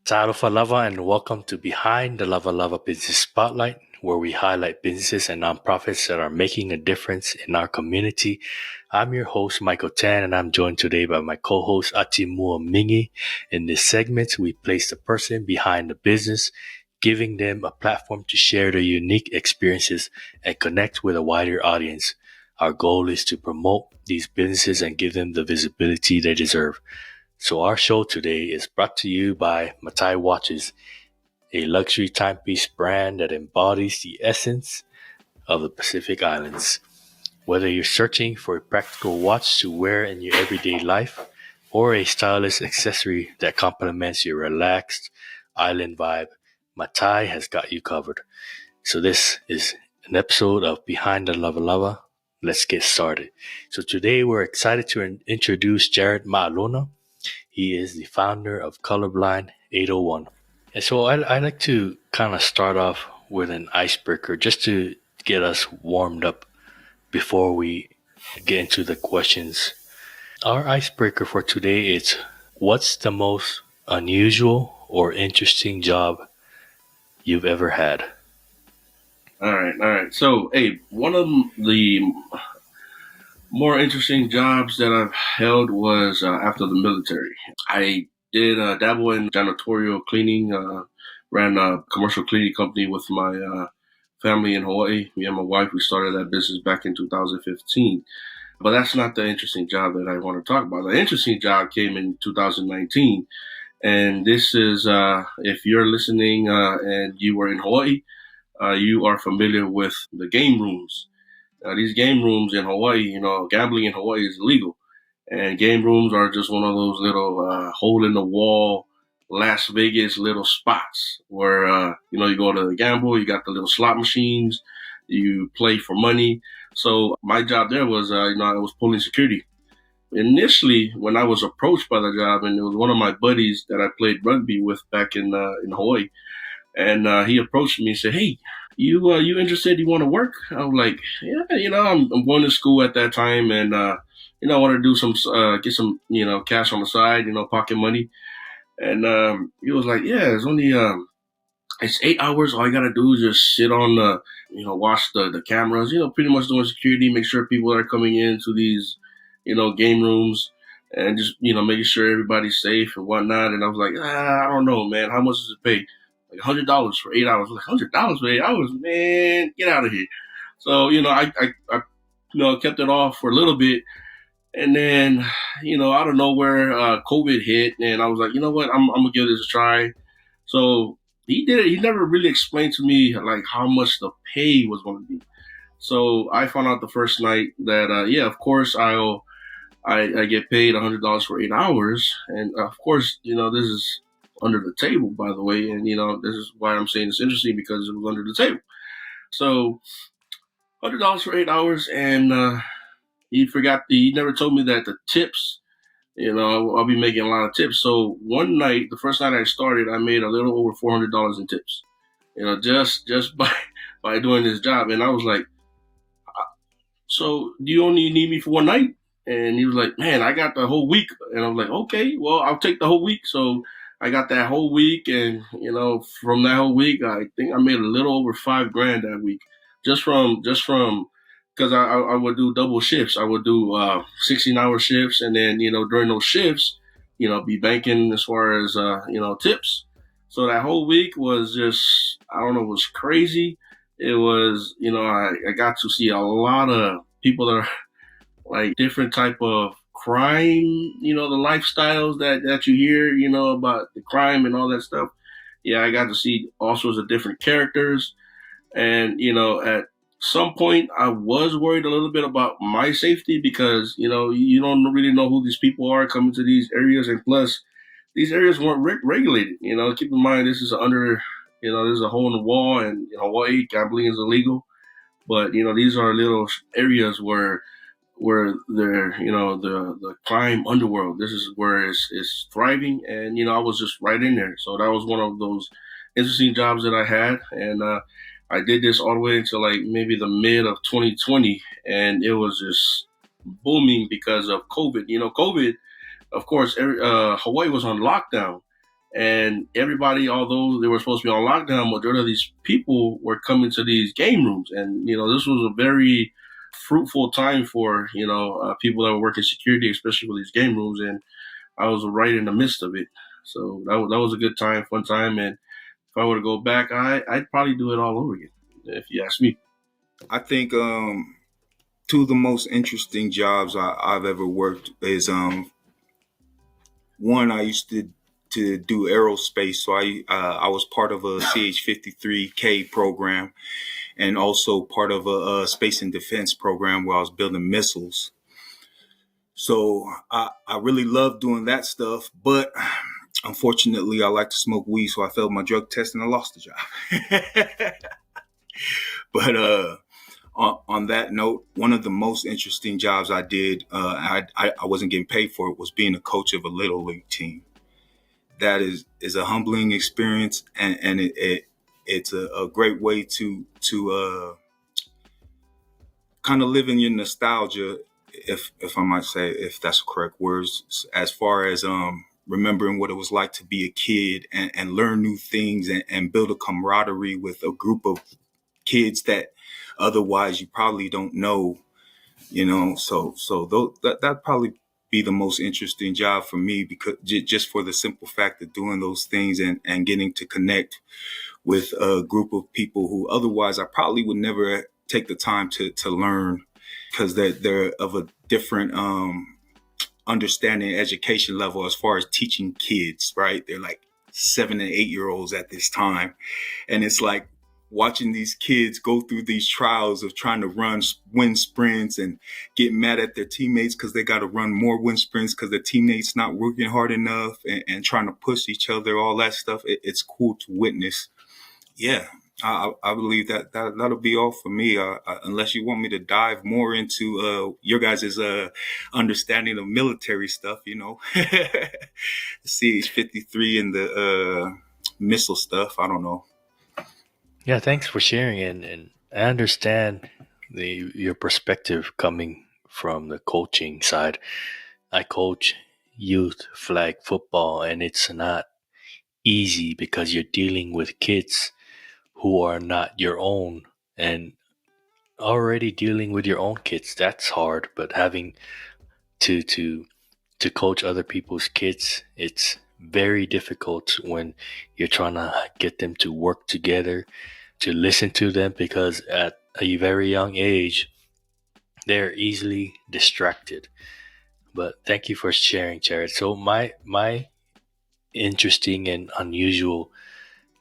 Talofa Lava, and welcome to Behind the Lava Lava Business Spotlight, where we highlight businesses and nonprofits that are making a difference in our community. I'm your host, Michael Tan, and I'm joined today by my co-host, Atimua Mingi. In this segment, we place the person behind the business, giving them a platform to share their unique experiences and connect with a wider audience. Our goal is to promote these businesses and give them the visibility they deserve. So our show today is brought to you by Matai Watches, a luxury timepiece brand that embodies the essence of the Pacific Islands. Whether you're searching for a practical watch to wear in your everyday life or a stylish accessory that complements your relaxed island vibe, Matai has got you covered. So this is an episode of Behind the Lava Lava. Let's get started. So today we're excited to introduce Jarrod Ma'alona. He is the founder of Colorblind 801. And so I like to kind of start off with an icebreaker just to get us warmed up before we get into the questions. Our icebreaker for today is, what's the most unusual or interesting job you've ever had? All right. So, one of the more interesting jobs that I've held was after the military. I did dabble in janitorial cleaning, ran a commercial cleaning company with my family in Hawaii. Me and my wife, we started that business back in 2015. But that's not the interesting job that I want to talk about. The interesting job came in 2019. And this is, if you're listening and you were in Hawaii, you are familiar with the game rooms. These game rooms in Hawaii, gambling in Hawaii is illegal. And game rooms are just one of those little hole in the wall, Las Vegas little spots where, you go to the gamble, you got the little slot machines, you play for money. So my job there was, I was pulling security. Initially, when I was approached by the job, and it was one of my buddies that I played rugby with back in Hawaii, and he approached me and said, "Hey, you interested? You want to work?" I was like, "Yeah, I'm going to school at that time, and I want to do some get some cash on the side, pocket money." And he was like, "Yeah, it's 8 hours. All I gotta do is just sit on the watch the cameras, pretty much doing security, make sure people are coming into these game rooms." And just, making sure everybody's safe and whatnot. And I was like, I don't know, man. How much does it pay? Like $100 for 8 hours. Like, $100 for 8 hours, man, get out of here. So, I kept it off for a little bit. And then, out of nowhere, COVID hit. And I was like, you know what? I'm going to give this a try. So he did it. He never really explained to me, like, how much the pay was going to be. So I found out the first night that, of course, I get paid $100 for 8 hours. And of course, this is under the table, by the way. And, this is why I'm saying it's interesting, because it was under the table. So $100 for 8 hours. And he never told me that the tips, I'll be making a lot of tips. So one night, the first night I started, I made a little over $400 in tips, just by doing this job. And I was like, "So do you only need me for one night?" And he was like, "Man, I got the whole week." And I was like, "Okay, well, I'll take the whole week." So I got that whole week. And, from that whole week, I think I made a little over $5,000 that week, just from, because I would do double shifts. I would do 16-hour shifts. And then, during those shifts, be banking as far as, tips. So that whole week was just, I don't know, it was crazy. It was, I got to see a lot of people that are like different type of crime, the lifestyles that you hear, about the crime and all that stuff. Yeah, I got to see all sorts of different characters. And, at some point I was worried a little bit about my safety, because, you don't really know who these people are coming to these areas. And plus, these areas weren't regulated. Keep in mind, this is there's a hole in the wall, and in Hawaii, gambling is illegal. But, these are little areas where they're, the crime underworld, this is where it's thriving. And, I was just right in there. So that was one of those interesting jobs that I had. And I did this all the way until like maybe the mid of 2020. And it was just booming because of COVID. COVID, of course, Hawaii was on lockdown. And everybody, although they were supposed to be on lockdown, majority of these people were coming to these game rooms. And, this was a very fruitful time for, people that were working security, especially for these game rooms. And I was right in the midst of it. So that was a good time, fun time. And if I were to go back, I'd probably do it all over again, if you ask me. I think two of the most interesting jobs I've ever worked is one I used to do aerospace, so I was part of a CH-53K program, and also part of a space and defense program where I was building missiles. So I really love doing that stuff, but unfortunately I like to smoke weed, so I failed my drug test and I lost the job. But on that note, one of the most interesting jobs I did, I wasn't getting paid for it, was being a coach of a little league team. That is a humbling experience, and it's a great way to kind of live in your nostalgia, if I might say, if that's the correct words, as far as remembering what it was like to be a kid and learn new things and build a camaraderie with a group of kids that otherwise you probably don't know, so that'd probably be the most interesting job for me, because just for the simple fact of doing those things and getting to connect with a group of people who otherwise I probably would never take the time to learn, because they're of a different understanding education level as far as teaching kids, right? They're like 7 and 8-year-olds at this time. And it's like watching these kids go through these trials of trying to run wind sprints and get mad at their teammates because they got to run more wind sprints because their teammates not working hard enough, and trying to push each other, all that stuff. It's cool to witness. Yeah, I believe that'll be all for me. Unless you want me to dive more into your guys' understanding of military stuff, CH-53 and the missile stuff. I don't know. Yeah, thanks for sharing, and I understand your perspective coming from the coaching side. I coach youth flag football, and it's not easy because you're dealing with kids who are not your own, and already dealing with your own kids, that's hard. But having to to to coach other people's kids, it's very difficult when you're trying to get them to work together, to listen to them, because at a very young age they're easily distracted. But thank you for sharing, Jared. So my interesting and unusual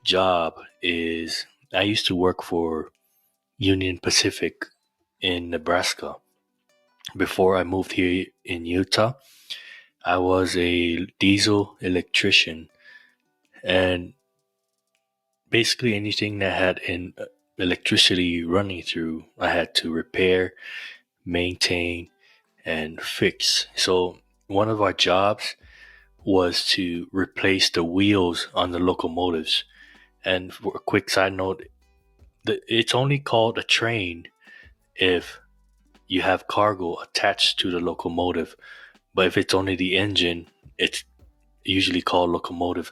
job is, I used to work for Union Pacific in Nebraska. Before I moved here in Utah, I was a diesel electrician, and basically anything that had an electricity running through, I had to repair, maintain, and fix. So one of our jobs was to replace the wheels on the locomotives. And for a quick side note, it's only called a train if you have cargo attached to the locomotive. But if it's only the engine, it's usually called locomotive.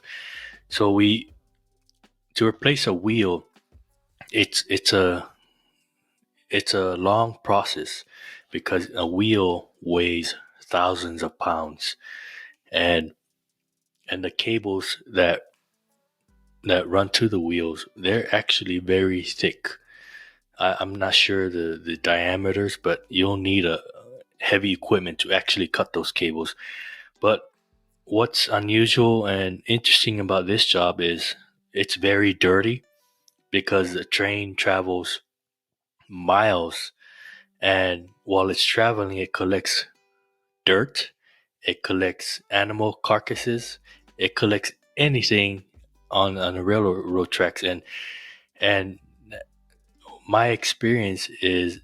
So to replace a wheel, it's a long process, because a wheel weighs thousands of pounds, and the cables that run to the wheels, they're actually very thick. I'm not sure the diameters, but you'll need a heavy equipment to actually cut those cables. But what's unusual and interesting about this job is it's very dirty, because the train travels miles, and while it's traveling, it collects dirt, it collects animal carcasses, it collects anything on the railroad tracks. And my experience is,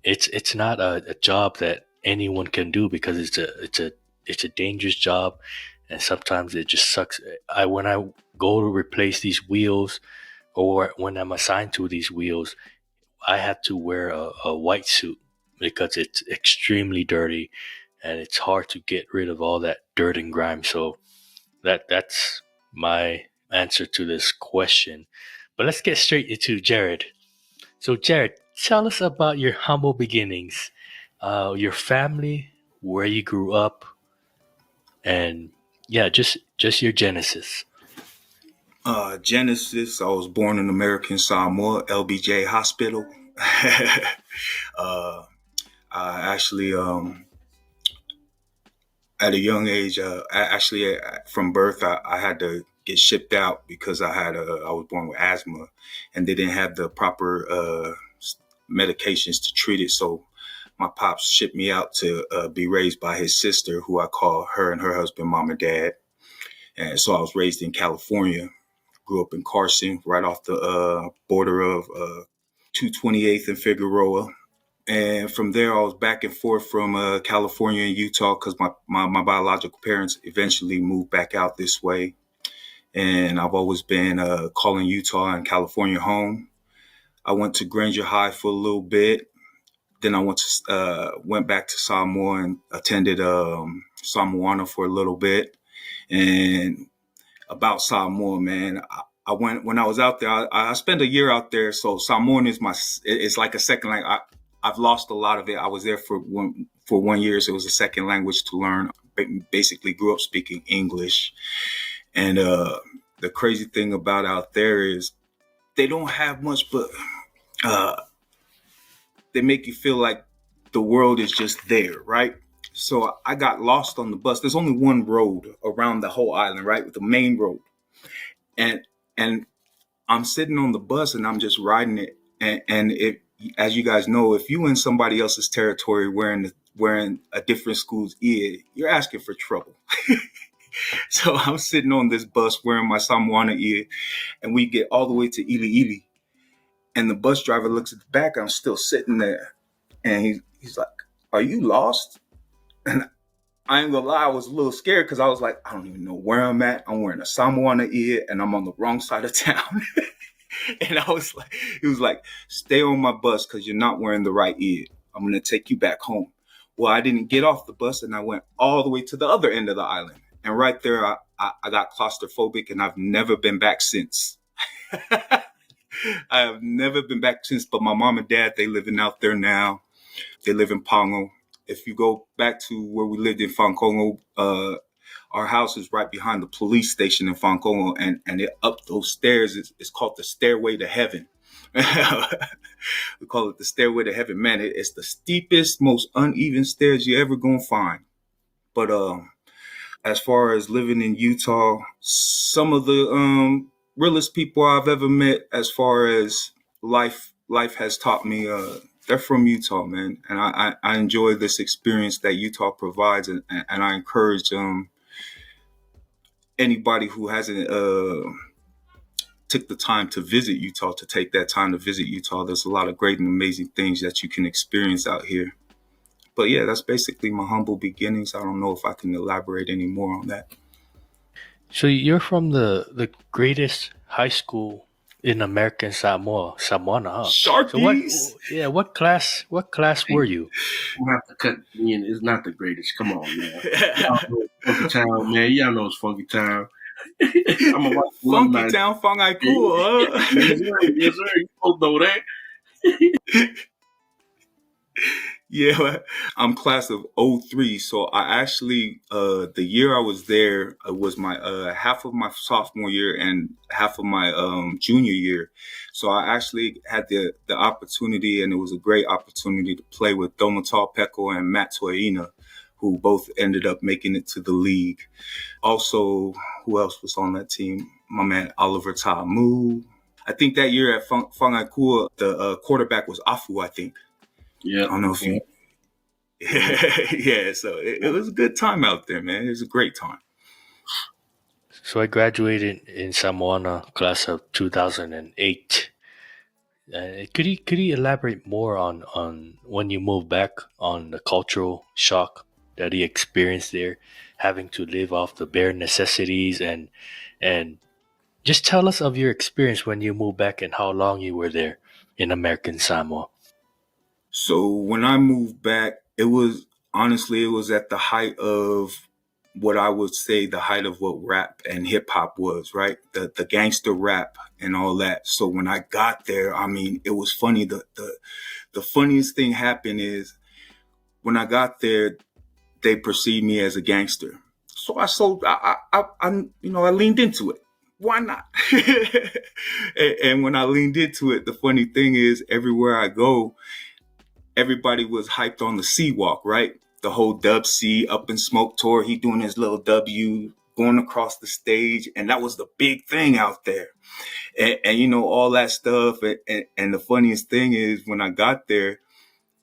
it's not a job that anyone can do, because it's a dangerous job, and sometimes it just sucks. When I go to replace these wheels, or when I'm assigned to these wheels, I have to wear a white suit, because it's extremely dirty, and it's hard to get rid of all that dirt and grime. So that's my answer to this question. But let's get straight into Jarrod. So, Jarrod, tell us about your humble beginnings, your family, where you grew up, and yeah, just your genesis. Genesis, I was born in American Samoa, LBJ Hospital. uh, I actually, at a young age, from birth, I had to get shipped out because I was born with asthma, and they didn't have the proper medications to treat it. So my pops shipped me out to be raised by his sister, who I call her and her husband mom and dad. And so I was raised in California, grew up in Carson, right off the border of 228th and Figueroa. And from there, I was back and forth from California and Utah because my biological parents eventually moved back out this way. And I've always been calling Utah and California home. I went to Granger High for a little bit. Then I went back to Samoa and attended Samoana for a little bit. And about Samoa, man, I went when I was out there. I spent a year out there, so Samoan is it's like a second language. I've lost a lot of it. I was there for 1 year, so it was a second language to learn. Basically, grew up speaking English, and the crazy thing about out there is they don't have much, but they make you feel like the world is just there, right? So I got lost on the bus. There's only one road around the whole island, right? The main road. And I'm sitting on the bus and I'm just riding it. And if, as you guys know, if you in somebody else's territory wearing a different school's ear, you're asking for trouble. So I'm sitting on this bus wearing my Samoana ear, and we get all the way to Ili Ili. And the bus driver looks at the back. I'm still sitting there. And he's like, "Are you lost?" And I ain't gonna lie, I was a little scared because I was like, I don't even know where I'm at. I'm wearing a Samoana ear and I'm on the wrong side of town. And he was like, "Stay on my bus because you're not wearing the right ear. I'm going to take you back home." Well, I didn't get off the bus and I went all the way to the other end of the island. And right there, I got claustrophobic and I've never been back since. I have never been back since, but my mom and dad, they living out there now. They live in Pongo. If you go back to where we lived in Fankongo, our house is right behind the police station in Fankongo, and up those stairs is called the Stairway to Heaven. We call it the Stairway to Heaven. Man, it's the steepest, most uneven stairs you ever gonna find. But as far as living in Utah, some of the realest people I've ever met, as far as life has taught me, they're from Utah, man. And I enjoy this experience that Utah provides. And I encourage anybody who hasn't took the time to visit Utah to take that time to visit Utah. There's a lot of great and amazing things that you can experience out here. But yeah, that's basically my humble beginnings. I don't know if I can elaborate any more on that. So you're from the greatest high school in American Samoa, Samoana, huh? So Sharkies! what class were you? You have to cut me in. It's not the greatest. Come on, man. Y'all know it's Funky Town, man. Y'all know it's Funky Town. I'm a Funky Town, Fungai Cool. Yes, sir. Yes, sir. You both know that. Yeah, I'm class of '03. So I actually, the year I was there was my half of my sophomore year and half of my junior year. So I actually had the opportunity, and it was a great opportunity to play with Domatal Peko and Matt Toyina, who both ended up making it to the league. Also, who else was on that team? My man Oliver Ta'amu. I think that year at Fangaikua, the quarterback was Afu, I think. Yeah. I don't know if you... Yeah, so it was a good time out there, man. It was a great time. So I graduated in Samoana, class of 2008. Could you elaborate more on when you moved back, on the cultural shock that you experienced there, having to live off the bare necessities, and just tell us of your experience when you moved back and how long you were there in American Samoa. So when I moved back, it was at the height of what I would say the height of what rap and hip hop was, right? The gangster rap and all that. So when I got there, I mean, it was funny. The funniest thing happened is when I got there, they perceived me as a gangster. So I leaned into it. Why not? And when I leaned into it, the funny thing is everywhere I go, everybody was hyped on the C Walk, right? The whole Dub C Up in Smoke tour. He doing his little W going across the stage. And that was the big thing out there. And you know, all that stuff. And the funniest thing is when I got there,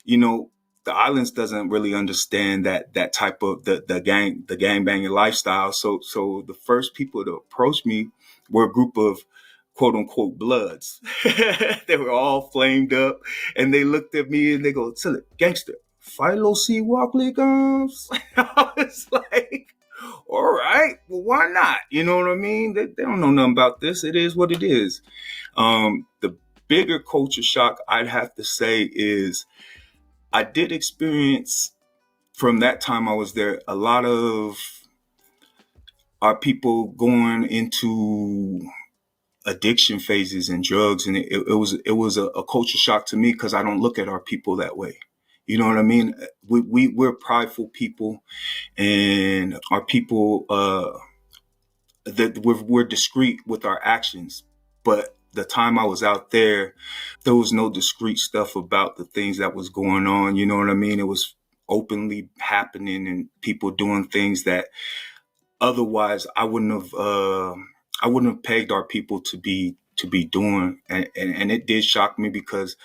you know, the islands doesn't really understand that type of the gang banging lifestyle. So the first people to approach me were a group of quote unquote bloods. They were all flamed up, and they looked at me and they go, "Silly gangster, Philo C. Walkley comes." I was like, "All right, well, why not?" You know what I mean? They don't know nothing about this. It is what it is. The bigger culture shock I'd have to say is I did experience from that time I was there a lot of our people going into addiction phases and drugs, and it was a culture shock to me because I don't look at our people that way. You know what I mean? We're prideful people, and our people that we're discreet with our actions. But the time I was out there was no discreet stuff about the things that was going on. You know what I mean? It was openly happening and people doing things that otherwise I wouldn't have pegged our people to be doing. And it did shock me because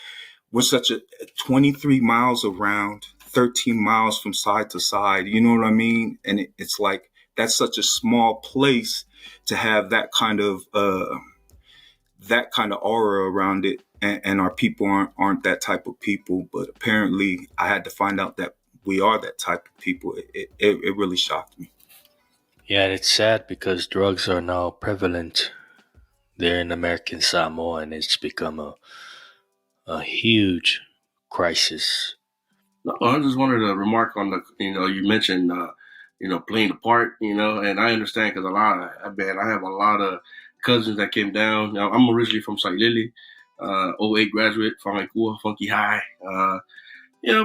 we're such a 23 miles around, 13 miles from side to side. You know what I mean? And it's like, that's such a small place to have that kind of aura around it, and our people aren't that type of people. But apparently, I had to find out that we are that type of people. It really shocked me. Yeah, and it's sad because drugs are now prevalent there in American Samoa, and it's become a huge crisis. No, I just wanted to remark on you mentioned, playing the part, and I understand because I have a lot of cousins that came down. Now, I'm originally from Sailili, '08 graduate from Ikua, Funky High.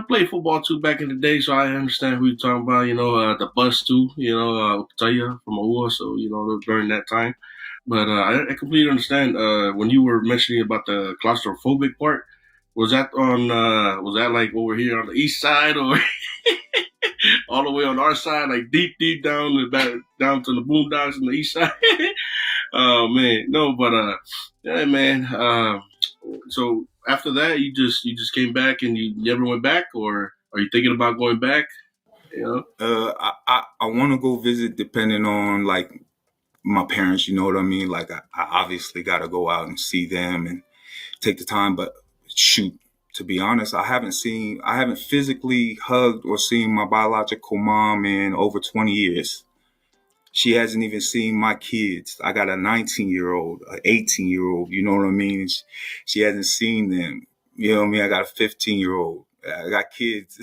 Played football too back in the day, so I understand who you're talking about. The bus too, Upataya from Aua, so, during that time. But I completely understand when you were mentioning about the claustrophobic part. Was that like over here on the east side, or all the way on our side, like deep down down to the boondocks on the east side? Oh man, no, but yeah, man. So after that, you just came back and you never went back, or are you thinking about going back? I want to go visit depending on like my parents. You know what I mean? Like I obviously got to go out and see them and take the time, but shoot, to be honest, I haven't physically hugged or seen my biological mom in over 20 years. She hasn't even seen my kids. I got a 19-year-old, an 18-year-old, you know what I mean? She hasn't seen them. You know what I mean? I got a 15-year-old. I got kids.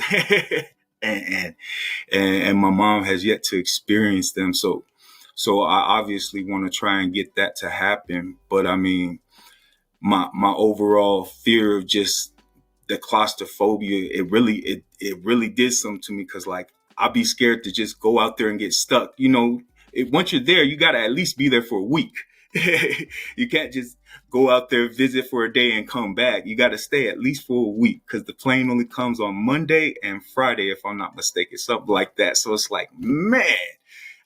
and my mom has yet to experience them. So I obviously want to try and get that to happen. But I mean, my overall fear of just the claustrophobia, it really did something to me, because like I'd be scared to just go out there and get stuck. Once you're there, you got to at least be there for a week. You can't just go out there, visit for a day and come back. You got to stay at least for a week, because the plane only comes on Monday and Friday, if I'm not mistaken, something like that. So it's like, man,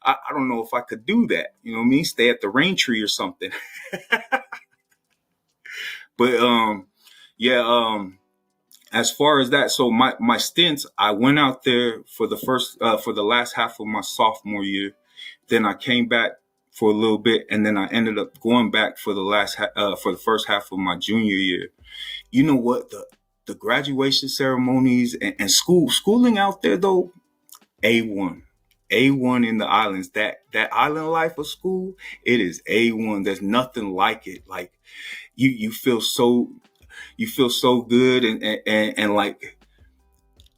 I don't know if I could do that. You know what I mean? Stay at the rain tree or something. But as far as that, so my stints, I went out there for the last half of my sophomore year. Then I came back for a little bit, and then I ended up going back for the first half of my junior year. You know what? The graduation ceremonies and schooling out there though, A1. A1 in the islands. That island life of school, it is A1. There's nothing like it. Like you feel so good, and like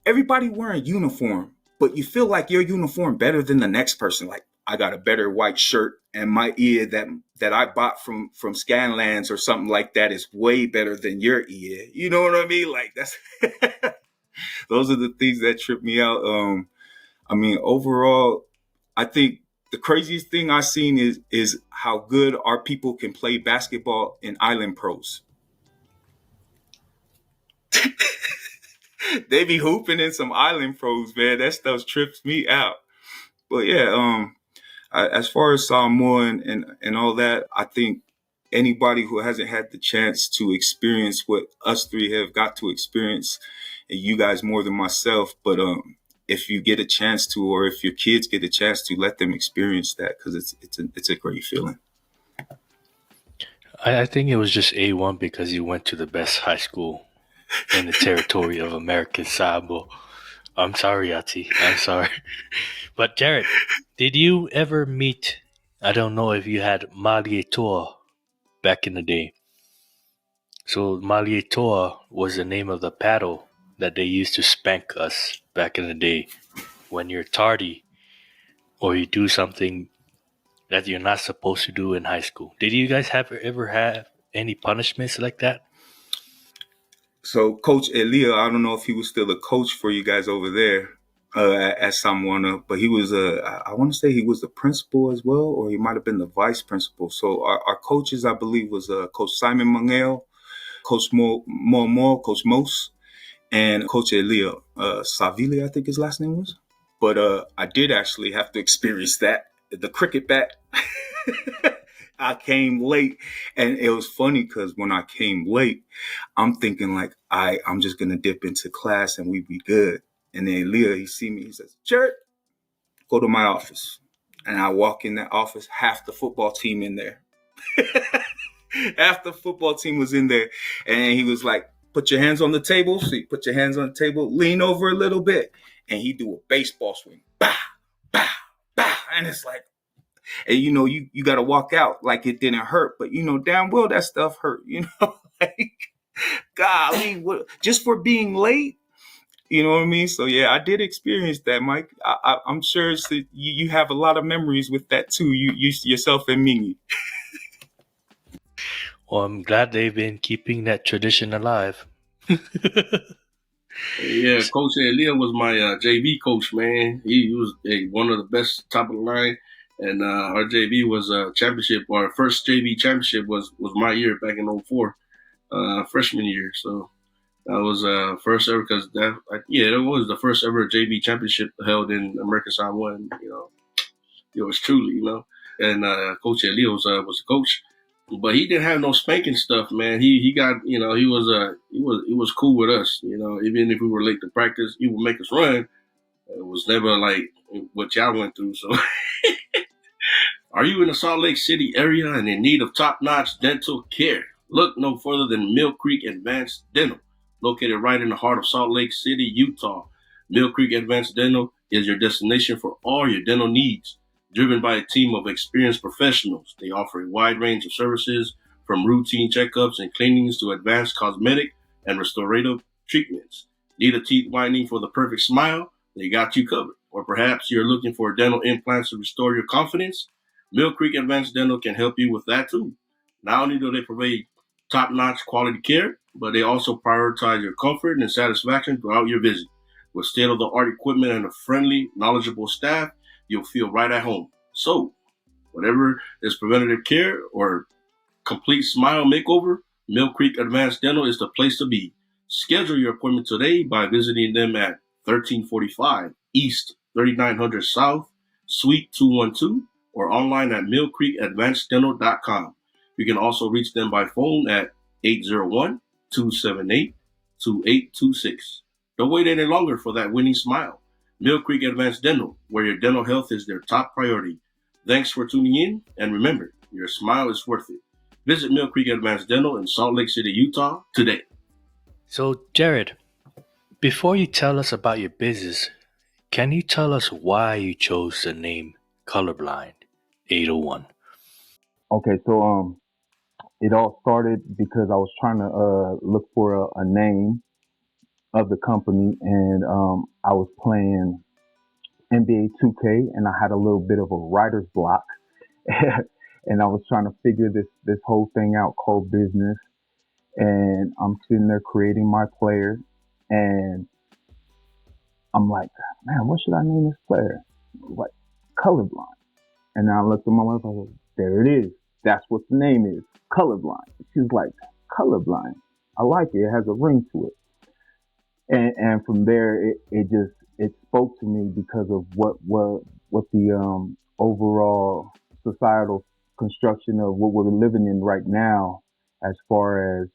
everybody wearing uniform, but you feel like your uniform better than the next person. Like, I got a better white shirt, and my ear that I bought from Scanlands or something like that is way better than your ear. You know what I mean? Like, that's those are the things that trip me out. I mean, overall, I think the craziest thing I've seen is how good our people can play basketball in Island Pros. They be hooping in some Island Pros, man. That stuff trips me out. But yeah, as far as Samoa and all that, I think anybody who hasn't had the chance to experience what us three have got to experience, and you guys more than myself, but if you get a chance to, or if your kids get a chance to, let them experience that, because it's a great feeling. I think it was just A1 because you went to the best high school in the territory of American Samoa. I'm sorry, Ati. I'm sorry. But Jarrod, did you ever meet, I don't know if you had Malietoa back in the day. So Malietoa was the name of the paddle that they used to spank us back in the day when you're tardy or you do something that you're not supposed to do in high school. Did you guys ever have any punishments like that? So Coach Elia, I don't know if he was still a coach for you guys over there at Samoa, but he was I want to say he was the principal as well, or he might have been the vice principal. So our coaches, I believe, was Coach Simon Mangel, Coach Mo, Coach Mos, and Coach Elia Savili, I think his last name was. But I did actually have to experience that. The cricket bat. I came late, and it was funny because when I came late, I'm thinking like I'm just gonna dip into class and we be good. And then Leah, he see me, he says, "Jarrod, go to my office." And I walk in that office, half the football team in there. Half the football team was in there, and he was like, "Put your hands on the table." So you put your hands on the table, lean over a little bit, and he do a baseball swing, bah, bah, bah, and it's like. And you got to walk out like it didn't hurt, but damn well that stuff hurt. Like, golly, just for being late. You know what I mean? So yeah, I did experience that, Mike. I'm sure you have a lot of memories with that too. You yourself and Mimi. Well, I'm glad they've been keeping that tradition alive. Yeah, Coach Elia was my JV coach, man. He was one of the best top of the line, and our JV was a championship. Our first JV championship was my year back in '04, freshman year. So that was first ever because it was the first ever JV championship held in American Samoa. And, it was truly, and Coach Elia was the coach. But he didn't have no spanking stuff, man. He got he was cool with us, even if we were late to practice, he would make us run. It was never like what y'all went through. So, are you in the Salt Lake City area and in need of top-notch dental care? Look no further than Mill Creek Advanced Dental, located right in the heart of Salt Lake City, Utah. Mill Creek Advanced Dental is your destination for all your dental needs. Driven by a team of experienced professionals, they offer a wide range of services from routine checkups and cleanings to advanced cosmetic and restorative treatments. Need a teeth whitening for the perfect smile? They got you covered. Or perhaps you're looking for dental implants to restore your confidence? Mill Creek Advanced Dental can help you with that too. Not only do they provide top-notch quality care, but they also prioritize your comfort and satisfaction throughout your visit. With state-of-the-art equipment and a friendly, knowledgeable staff, you'll feel right at home. So, whatever is preventative care or complete smile makeover, Mill Creek Advanced Dental is the place to be. Schedule your appointment today by visiting them at 1345 East 3900 South, Suite 212, or online at millcreekadvanceddental.com. You can also reach them by phone at 801-278-2826. Don't wait any longer for that winning smile. Mill Creek Advanced Dental, where your dental health is their top priority. Thanks for tuning in, and remember, your smile is worth it. Visit Mill Creek Advanced Dental in Salt Lake City, Utah today. So, Jarrod, before you tell us about your business, can you tell us why you chose the name Colorblind 801? Okay, so it all started because I was trying to look for a name of the company, and I was playing NBA 2K, and I had a little bit of a writer's block, and I was trying to figure this whole thing out called business. And I'm sitting there creating my player, and I'm like, man, what should I name this player? Like, colorblind. And then I looked at my wife, I was like, there it is. That's what the name is, colorblind. She's like, colorblind. I like it. It has a ring to it. And from there, it spoke to me because of what the overall societal construction of what we're living in right now, as far as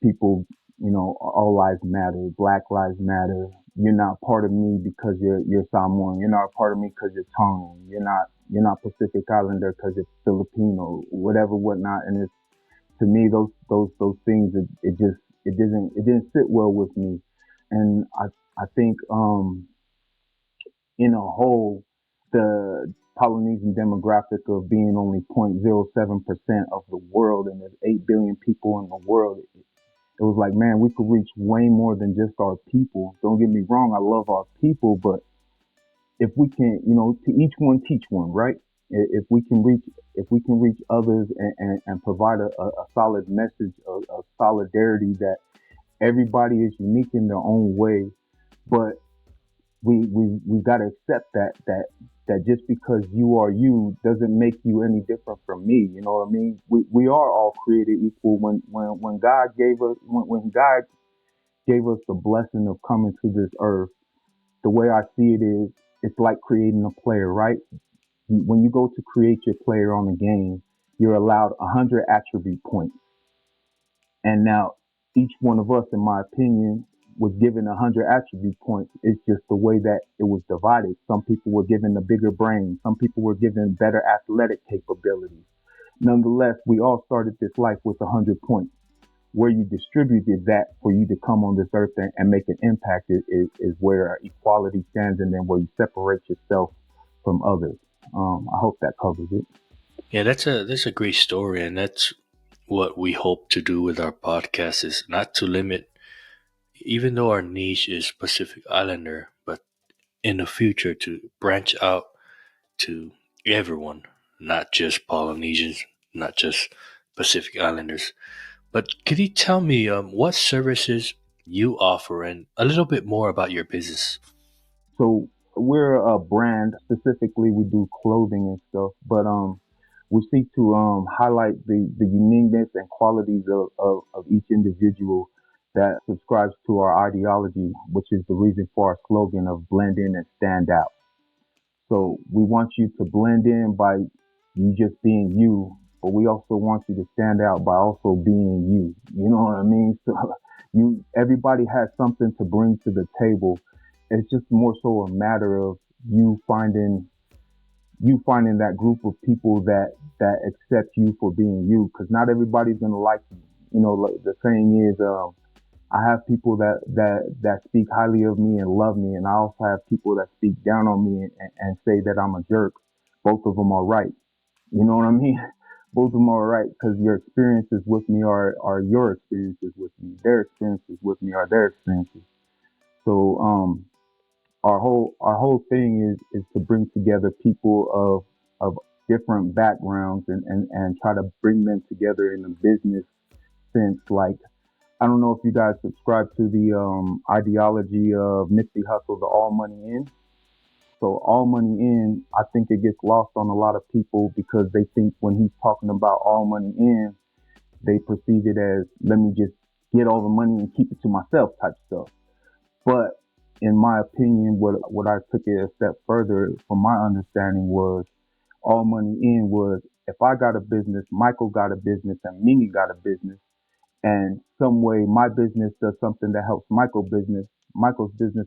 people, all lives matter, Black lives matter. You're not part of me because you're Samoan. You're not part of me because you're Tongan. You're not Pacific Islander because you're Filipino, whatever, whatnot. And it's, to me, those things, it didn't sit well with me. And I think in a whole, the Polynesian demographic of being only 0.07% of the world, and there's 8 billion people in the world, it was like, man, we could reach way more than just our people. Don't get me wrong, I love our people, but if we can, to each one teach one, right? If we can reach others and provide a solid message of solidarity, that everybody is unique in their own way, but we got to accept that just because you are you doesn't make you any different from me. You know what I mean? We are all created equal. When God gave us when God gave us the blessing of coming to this earth, the way I see it is, it's like creating a player, right? When you go to create your player on a game, you're allowed 100 attribute points. And now each one of us, in my opinion, was given 100 attribute points. It's just the way that it was divided. Some people were given a bigger brain. Some people were given better athletic capabilities. Nonetheless, we all started this life with 100 points. Where you distributed that for you to come on this earth and make an impact is where equality stands, and then where you separate yourself from others. I hope that covers it. Yeah, that's a great story, and that's what we hope to do with our podcast, is not to limit, even though our niche is Pacific Islander, but in the future to branch out to everyone, not just Polynesians, not just Pacific Islanders. But could you tell me what services you offer and a little bit more about your business? So we're a brand. Specifically, we do clothing and stuff, but we seek to highlight the uniqueness and qualities of each individual that subscribes to our ideology, which is the reason for our slogan of blend in and stand out. So we want you to blend in by you just being you, but we also want you to stand out by also being you. You know what I mean? So everybody has something to bring to the table. It's just more so a matter of you finding that group of people that accept you for being you, because not everybody's gonna like you. Like the saying is, I have people that speak highly of me and love me, and I also have people that speak down on me and say that I'm a jerk. Both of them are right. You know what I mean? Both of them are right, because your experiences with me are your experiences with me. Their experiences with me are their experiences. So our whole thing is to bring together people of different backgrounds and try to bring them together in a business sense. Like, I don't know if you guys subscribe to the ideology of Nipsey Hussle, the all money in. So all money in, I think it gets lost on a lot of people, because they think when he's talking about all money in, they perceive it as, let me just get all the money and keep it to myself type stuff. But in my opinion, what I took it a step further from my understanding was, all money in was, if I got a business, Michael got a business, and Mimi got a business, and some way my business does something that helps Michael's business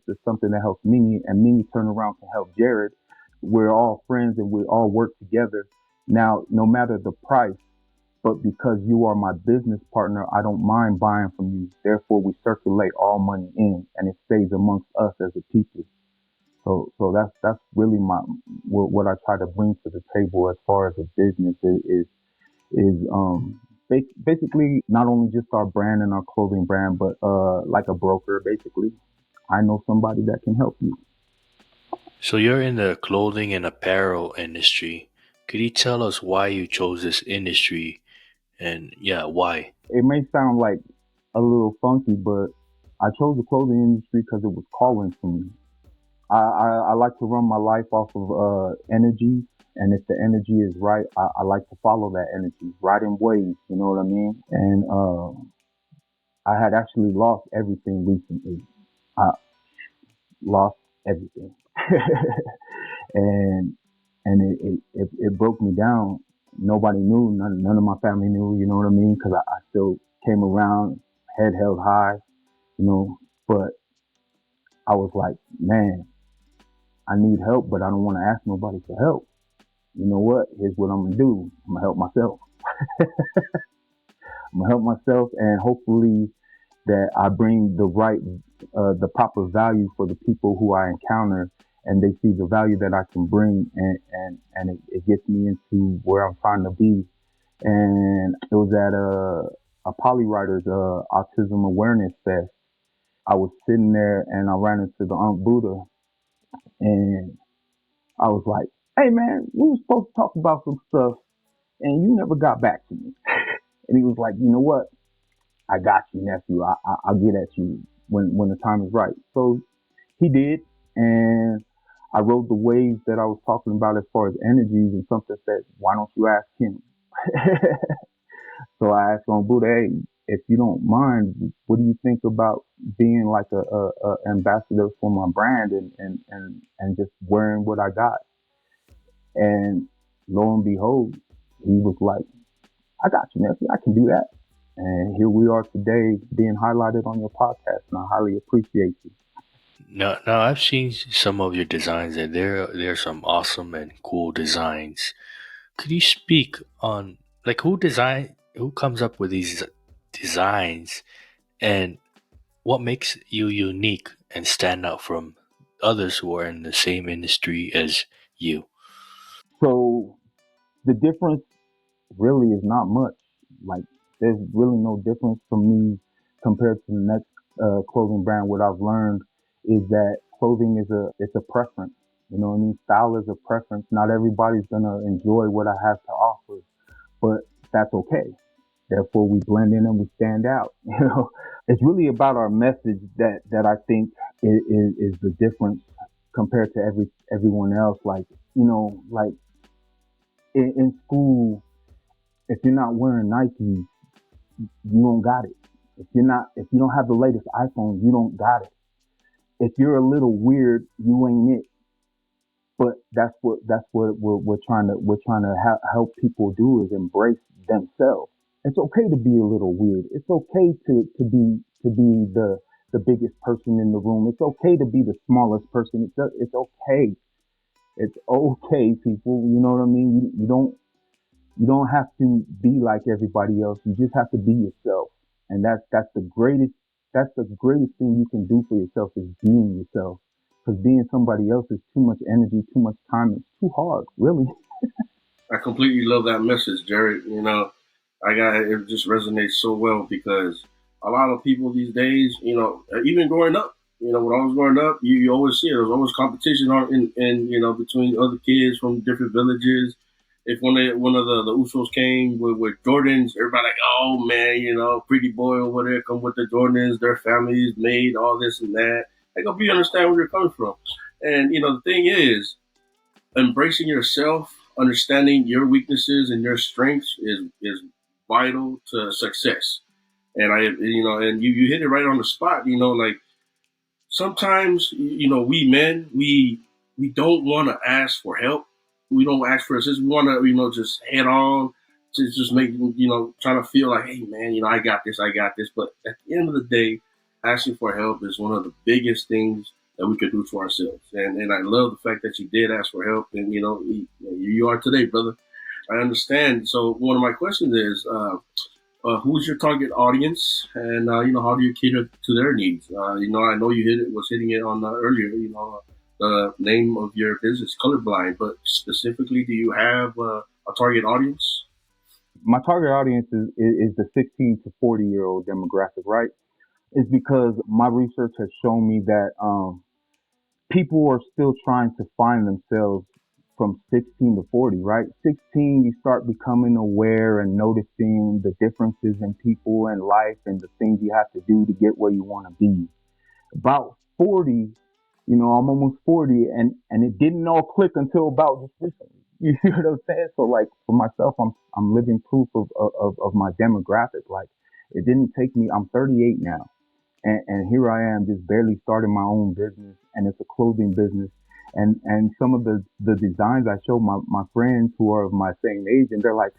does something that helps Mimi, and Mimi turn around to help Jarrod. We're all friends and we all work together. Now, no matter the price, but because you are my business partner, I don't mind buying from you. Therefore, we circulate all money in, and it stays amongst us as a people. So that's really what I try to bring to the table as far as a business is basically not only just our brand and our clothing brand, but like a broker. Basically, I know somebody that can help you. So you're in the clothing and apparel industry. Could you tell us why you chose this industry and yeah, why? It may sound like a little funky, but I chose the clothing industry because it was calling to me. I like to run my life off of energy, and if the energy is right, I like to follow that energy, riding waves. You know what I mean? And I had actually lost everything recently. I lost everything, and it broke me down. Nobody knew, none of my family knew. You know what I mean? Because I still came around, head held high. You know, but I was like, man, I need help, but I don't want to ask nobody for help. You know what? Here's what I'm gonna do. I'm gonna help myself. I'm gonna help myself, and hopefully that I bring the proper value for the people who I encounter, and they see the value that I can bring, and it gets me into where I'm trying to be. And it was at a Polywriters Autism Awareness Fest. I was sitting there, and I ran into the Aunt Buddha, and I was like, "Hey man, we were supposed to talk about some stuff, and you never got back to me." And he was like, "You know what? I got you, nephew. I'll get at you when the time is right." So he did, and I rode the waves that I was talking about as far as energies, and something said, "Why don't you ask him?" So I asked on Buddha, "Hey, if you don't mind, what do you think about being like a ambassador for my brand and just wearing what I got?" And lo and behold, he was like, "I got you, nephew. I can do that." And here we are today being highlighted on your podcast, and I highly appreciate you. Now I've seen some of your designs and there are some awesome and cool designs. Could you speak on like who comes up with these designs and what makes you unique and stand out from others who are in the same industry as you? So the difference really is not much. Like there's really no difference for me compared to the next clothing brand. What I've learned is that clothing is it's a preference. You know what I mean? Style is a preference. Not everybody's gonna enjoy what I have to offer, but that's okay. Therefore, we blend in and we stand out. You know, it's really about our message that I think is the difference compared to everyone else. Like like in school, if you're not wearing Nike, you don't got it. If you don't have the latest iPhone, you don't got it. If you're a little weird, you ain't it. But that's what we're trying to help people do is embrace themselves. It's okay to be a little weird. It's okay to be the biggest person in the room. It's okay to be the smallest person. It's okay. It's okay, people. You know what I mean? You don't have to be like everybody else. You just have to be yourself. And that's the greatest thing you can do for yourself is being yourself. Because being somebody else is too much energy, too much time. It's too hard, really. I completely love that message, Jared. I got it just resonates so well because a lot of people these days, even growing up, when I was growing up, you always see it. There's always competition between other kids from different villages. If one of the Usos came with Jordans, everybody like, oh man, pretty boy over there come with the Jordans, their families made all this and that. I hope you understand where you're coming from. And the thing is, embracing yourself, understanding your weaknesses and your strengths is vital to success. And you hit it right on the spot. Like sometimes we men we don't want to ask for help. We don't ask for assistance. We want to just head on to just make trying to feel like, hey man, I got this, I got this. But at the end of the day, asking for help is one of the biggest things that we could do for ourselves. And I love the fact that you did ask for help, and you are today, brother. I understand. So one of my questions is, who's your target audience, and how do you cater to their needs? I know you was hitting it on earlier. The name of your business, Colorblind, but specifically, do you have a target audience? My target audience is the 16 to 40-year-old demographic, right? It's because my research has shown me that people are still trying to find themselves from 16 to 40, right? 16, you start becoming aware and noticing the differences in people and life and the things you have to do to get where you want to be. About 40, I'm almost 40, and it didn't all click until about just recently. You see what I'm saying? So like for myself, I'm living proof of my demographic. Like it didn't take me. I'm 38 now, and here I am just barely starting my own business, and it's a clothing business. And some of the designs I show my friends who are of my same age, and they're like,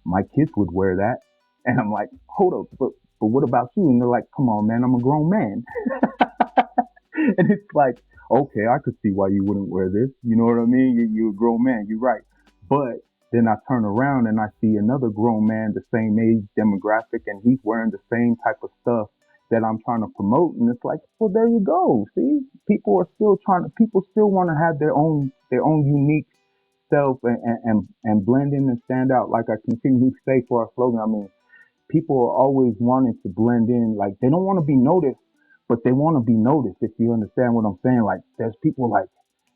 my kids would wear that, and I'm like, hold up, but what about you? And they're like, come on, man, I'm a grown man. And it's like, okay, I could see why you wouldn't wear this. You know what I mean? You're a grown man. You're right. But then I turn around and I see another grown man, the same age demographic, and he's wearing the same type of stuff that I'm trying to promote. And it's like, well, there you go. See, people still want to have their own unique self and blend in and stand out. Like I continue to say for our slogan, I mean, people are always wanting to blend in. Like they don't want to be noticed, but they want to be noticed. If you understand what I'm saying, like there's people like,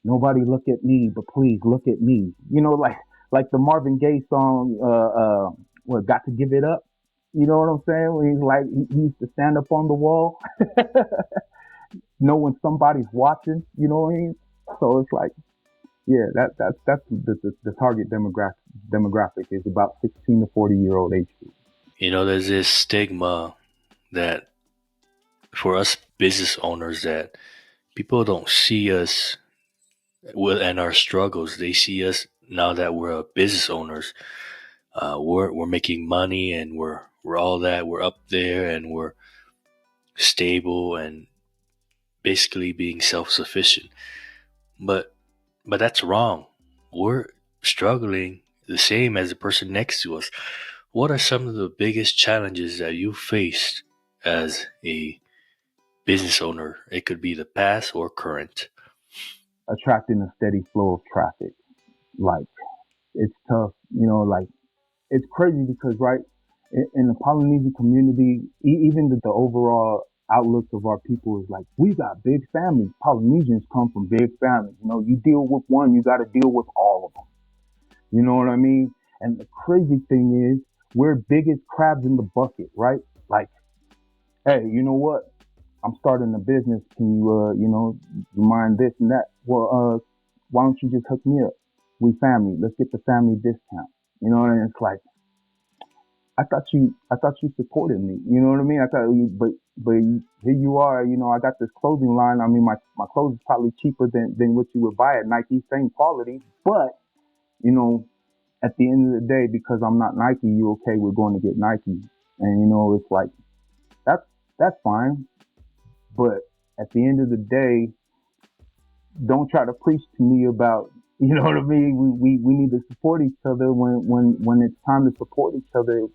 nobody look at me, but please look at me. Like the Marvin Gaye song, what, Got to Give It Up. You know what I'm saying? When he's like, he used to stand up on the wall, know when somebody's watching. You know what I mean? So it's like, yeah, that's the target demographic is about 16 to 40-year-old age group. There's this stigma that for us business owners that people don't see us and our struggles. They see us now that we're business owners. We're making money and we're all that. We're up there and we're stable and basically being self-sufficient. But that's wrong. We're struggling the same as the person next to us. What are some of the biggest challenges that you faced as a business owner? It could be the past or current. Attracting a steady flow of traffic. Like, it's tough, like, it's crazy because, right, in the Polynesian community, even the overall outlook of our people is like, we got big families. Polynesians come from big families. You deal with one, you got to deal with all of them. You know what I mean? And the crazy thing is, we're big as crabs in the bucket, right? Like, hey, you know what? I'm starting a business. Can you, you mind this and that? Well, why don't you just hook me up? We family. Let's get the family discount. And it's like, I thought you supported me. You know what I mean? I thought but here you are. I got this clothing line. I mean, my clothes is probably cheaper than what you would buy at Nike, same quality. But at the end of the day, because I'm not Nike, you okay? We're going to get Nike, and it's like that's fine. But at the end of the day, don't try to preach to me about, you know what I mean? We need to support each other when it's time to support each other.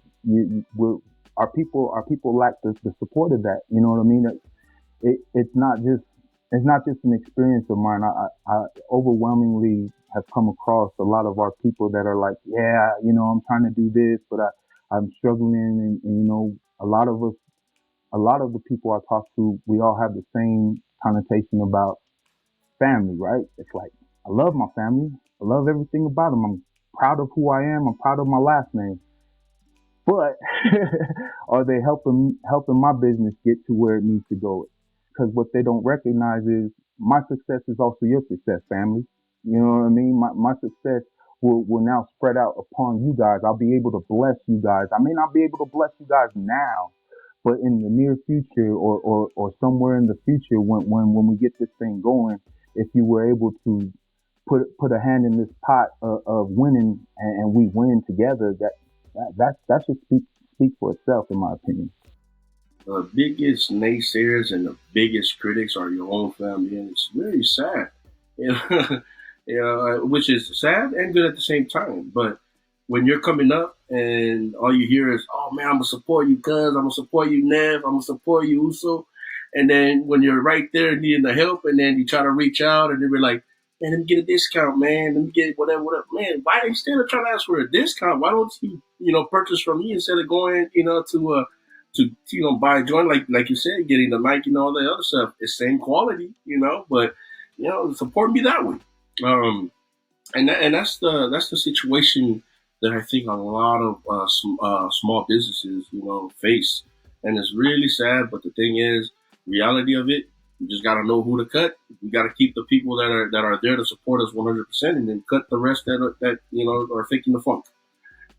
Our people lack the support of that. You know what I mean? It's not just an experience of mine. I overwhelmingly have come across a lot of our people that are like, yeah, I'm trying to do this, but I'm struggling, and a lot of the people I talk to, we all have the same connotation about family, right? It's like, I love my family. I love everything about them. I'm proud of who I am. I'm proud of my last name. But are they helping my business get to where it needs to go? Because what they don't recognize is my success is also your success, family. You know what I mean? My success will now spread out upon you guys. I'll be able to bless you guys. I may not be able to bless you guys now, but in the near future or somewhere in the future when we get this thing going, if you were able to put a hand in this pot of winning and we win together, that should speak for itself, in my opinion. The biggest naysayers and the biggest critics are your own family, and it's very sad. Which is sad and good at the same time. But when you're coming up and all you hear is, "Oh man, I'm gonna support you, cuz I'm gonna support you, Nev. I'm gonna support you, Uso," and then when you're right there needing the help, and then you try to reach out, and they're like, "Man, let me get a discount, man. Let me get whatever. Man, why instead of trying to ask for a discount, why don't you, purchase from me instead of going, to buy a joint like you said, getting the Nike and all that other stuff. It's same quality, but support me that way. That's the situation that I think a lot of small businesses, face, and it's really sad. But the thing is, reality of it, you just got to know who to cut. We got to keep the people that are there to support us 100%, and then cut the rest that are faking the funk.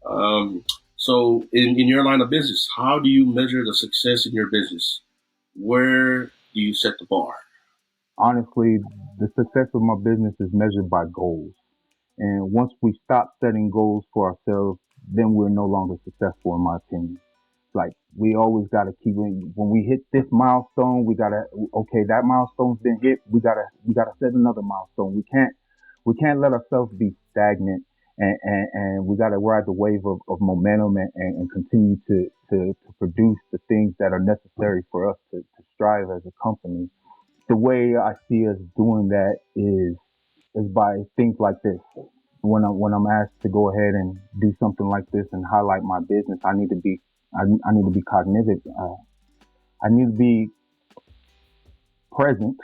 Um, so, in your line of business, how do you measure the success in your business? Where do you set the bar? Honestly, the success of my business is measured by goals. And once we stop setting goals for ourselves, then we're no longer successful, in my opinion. Like, we always got to keep when we hit this milestone, we got to, okay, that milestone's been hit. We got to set another milestone. We can't let ourselves be stagnant, and we got to ride the wave of momentum, and continue to produce the things that are necessary for us to strive as a company. The way I see us doing that is by things like this. When I'm asked to go ahead and do something like this and highlight my business, I need to be cognizant. I need to be present.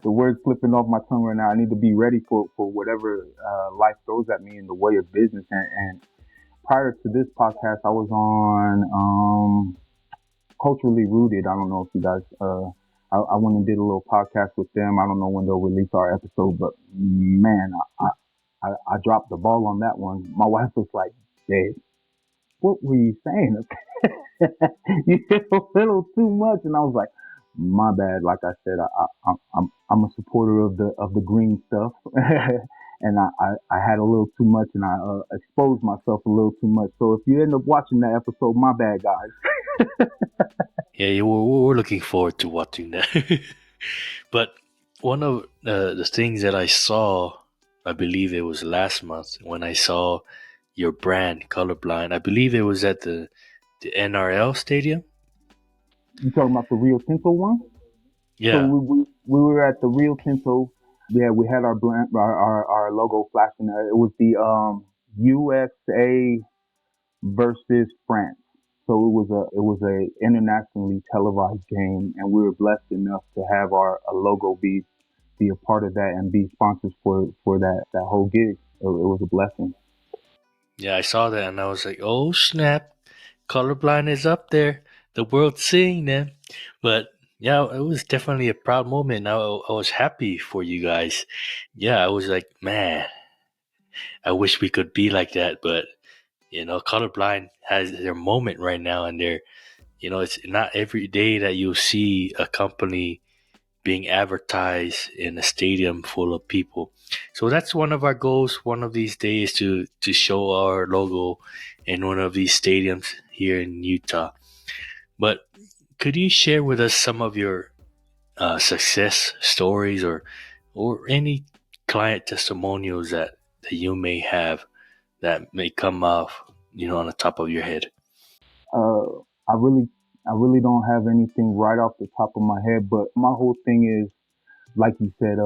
The word's slipping off my tongue right now. I need to be ready for whatever life throws at me in the way of business. And prior to this podcast, I was on Culturally Rooted. I don't know if you guys. I went and did a little podcast with them. I don't know when they'll release our episode, but man, I dropped the ball on that one. My wife was like, "Babe, what were you saying? You did a little too much." And I was like, "My bad." Like I said, I'm a supporter of the green stuff, and I had a little too much, and I exposed myself a little too much. So if you end up watching that episode, my bad, guys. Yeah, we're looking forward to watching that. But one of the things that I saw, I believe it was last month when I saw your brand, Colorblind. I believe it was at the NRL stadium. You talking about the Rio Tinto one? So Yeah, we were at the Rio Tinto. Yeah, we had our brand, our logo flashing. It was the USA versus France. So it was a internationally televised game, and we were blessed enough to have our a logo be a part of that and be sponsors for that whole gig. It was a blessing. yeah, I saw that and I was like, oh snap, Colorblind is up there. The world's seeing them. But yeah, it was definitely a proud moment. I was happy for you guys. Yeah, I was like, man, I wish we could be like that. But Colorblind has their moment right now, and it's not every day that you'll see a company being advertised in a stadium full of people. So that's one of our goals. One of these days to show our logo in one of these stadiums here in Utah. But could you share with us some of your success stories, or any client testimonials that you may have that may come off on the top of your head? Uh, I really I really don't have anything right off the top of my head, but my whole thing is, like you said,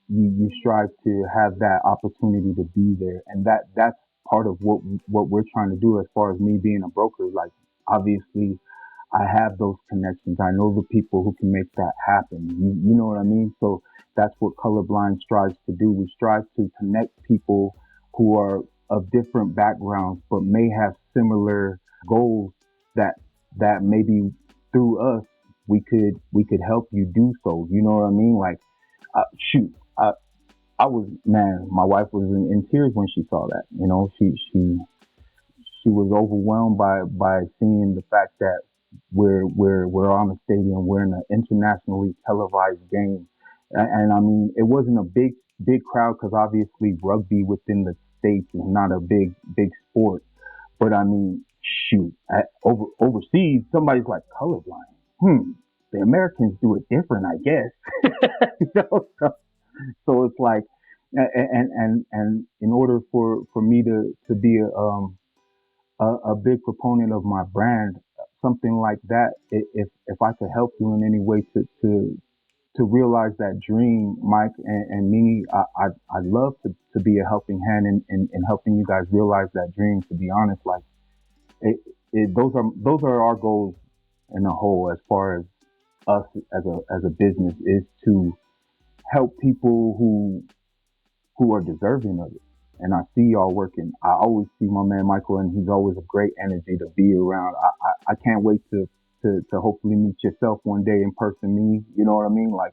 you strive to have that opportunity to be there, and that's part of what we're trying to do. As far as me being a broker, like, obviously I have those connections. I know the people who can make that happen. You know what I mean? So that's what Colorblind strives to do. We strive to connect people who are of different backgrounds but may have similar goals, that maybe through us we could help you do so. You know what I mean? Like, shoot, I was, man, my wife was in tears when she saw that. She was overwhelmed by seeing the fact that we're on the stadium, we're in an internationally televised game, and I mean, it wasn't a big crowd because obviously rugby within the states is not a big sport. But I mean, shoot, overseas, somebody's like, colorblind. The Americans do it different, I guess. So it's like, and in order for me to be a big proponent of my brand, something like that, if I could help you in any way to realize that dream, Mike and Mimi, I'd love to be a helping hand in helping you guys realize that dream. To be honest, like, those are our goals in a whole, as far as us as a business, is to help people who are deserving of it. And I see y'all working. I always see my man Michael, and he's always a great energy to be around. I can't wait to hopefully meet yourself one day in person. Me, you know what I mean? Like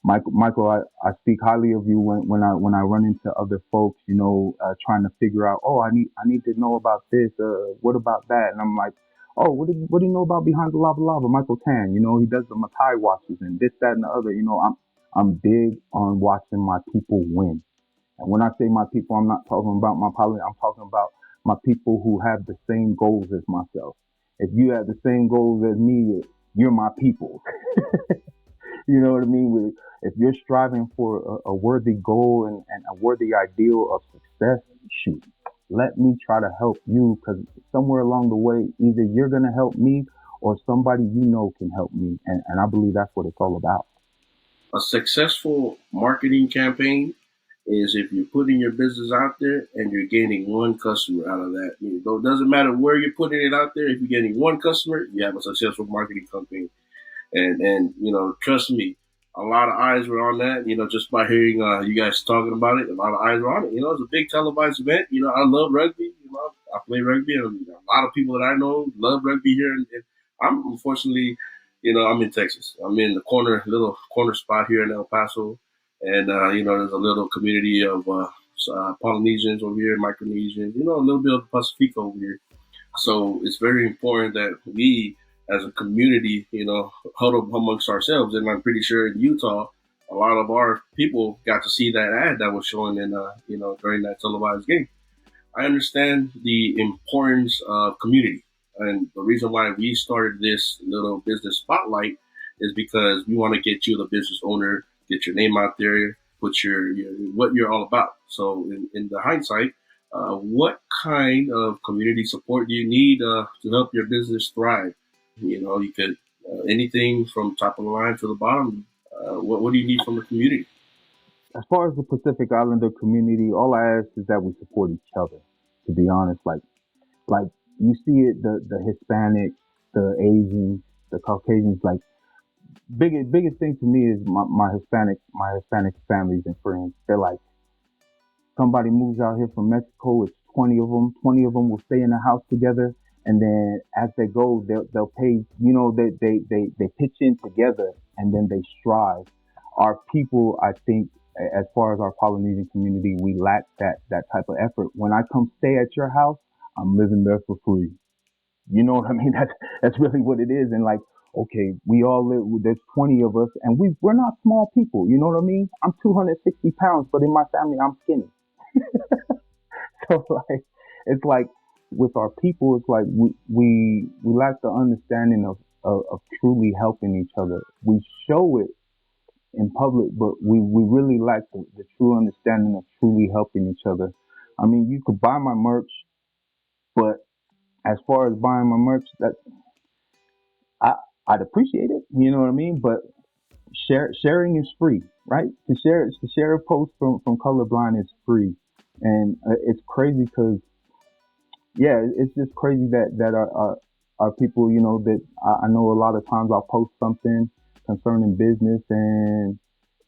Michael, I speak highly of you when I run into other folks, trying to figure out, oh, I need to know about this. What about that? And I'm like, oh, what do you know about behind the lava lava? Michael Tan, he does the Matai watches and this, that, and the other. I'm big on watching my people win. And when I say my people, I'm not talking about my poly. I'm talking about my people who have the same goals as myself. If you have the same goals as me, you're my people. You know what I mean? If you're striving for a worthy goal and a worthy ideal of success, shoot, let me try to help you, because somewhere along the way, either you're going to help me or somebody can help me. And I believe that's what it's all about. A successful marketing campaign is if you're putting your business out there and you're gaining one customer out of that. It doesn't matter where you're putting it out there. If you're getting one customer, you have a successful marketing campaign. And trust me, a lot of eyes were on that. Just by hearing you guys talking about it, a lot of eyes were on it. It's a big televised event. I love rugby. I play rugby, and a lot of people that I know love rugby here. And I'm unfortunately, I'm in Texas. I'm in the little corner spot here in El Paso, and there's a little community of Polynesians over here, Micronesians. A little bit of Pacifico over here. So it's very important that we, as a community, huddle amongst ourselves. And I'm pretty sure in Utah, a lot of our people got to see that ad that was showing in, during that televised game. I understand the importance of community. And the reason why we started this little business spotlight is because we want to get you, the business owner, get your name out there, put your what you're all about. So in the hindsight, what kind of community support do you need to help your business thrive? You could anything from top of the line to the bottom. What do you need from the community? As far as the Pacific Islander community, all I ask is that we support each other. To be honest, like you see it, the Hispanics, the Asians, the Caucasians. Like biggest thing to me is my Hispanic families and friends. They're like, somebody moves out here from Mexico, it's 20 of them. 20 of them will stay in the house together, and then as they go, they'll pay. They pitch in together, and then they strive. Our people, I think, as far as our Polynesian community, we lack that type of effort. When I come stay at your house, I'm living there for free. You know what I mean? That's really what it is. And like, okay, we all live. There's 20 of us, and we're not small people. You know what I mean? I'm 260 pounds, but in my family, I'm skinny. So like, it's like with our people, it's like we lack the understanding of truly helping each other. We show it in public, but we really lack the true understanding of truly helping each other. I mean, you could buy my merch, but as far as buying my merch, that I I'd appreciate it. You know what I mean? But sharing is free, right? To share a post from Colorblind is free, and it's crazy because yeah, it's just crazy that our people, that I know a lot of times I'll post something concerning business, and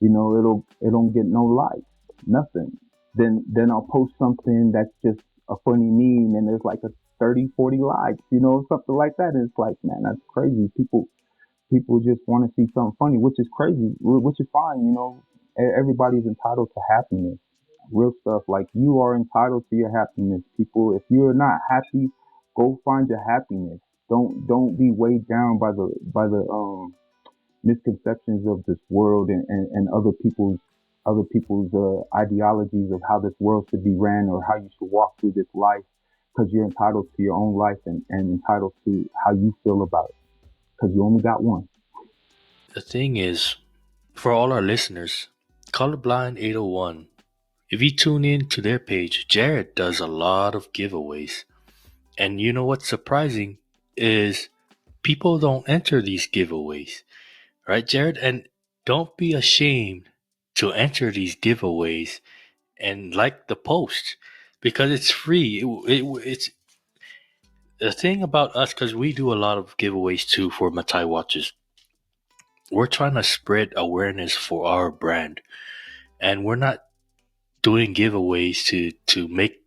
it don't get no likes, nothing. Then I'll post something that's just a funny meme, and there's like a 30, 40 likes, something like that. And it's like, man, that's crazy. People just want to see something funny, which is crazy, which is fine. Everybody's entitled to happiness. Real stuff. Like, you are entitled to your happiness. People, if you're not happy, go find your happiness. Don't be weighed down by the misconceptions of this world, and other people's ideologies of how this world should be ran or how you should walk through this life, because you're entitled to your own life, and entitled to how you feel about it, because you only got one. The thing is, for all our listeners, Colorblind 801, if you tune in to their page, Jarrod does a lot of giveaways. And you know what's surprising is people don't enter these giveaways, right, Jarrod? And don't be ashamed to enter these giveaways and like the post, because it's free. It's the thing about us, because we do a lot of giveaways too for Matai watches. we're trying to spread awareness for our brand, and we're not doing giveaways to make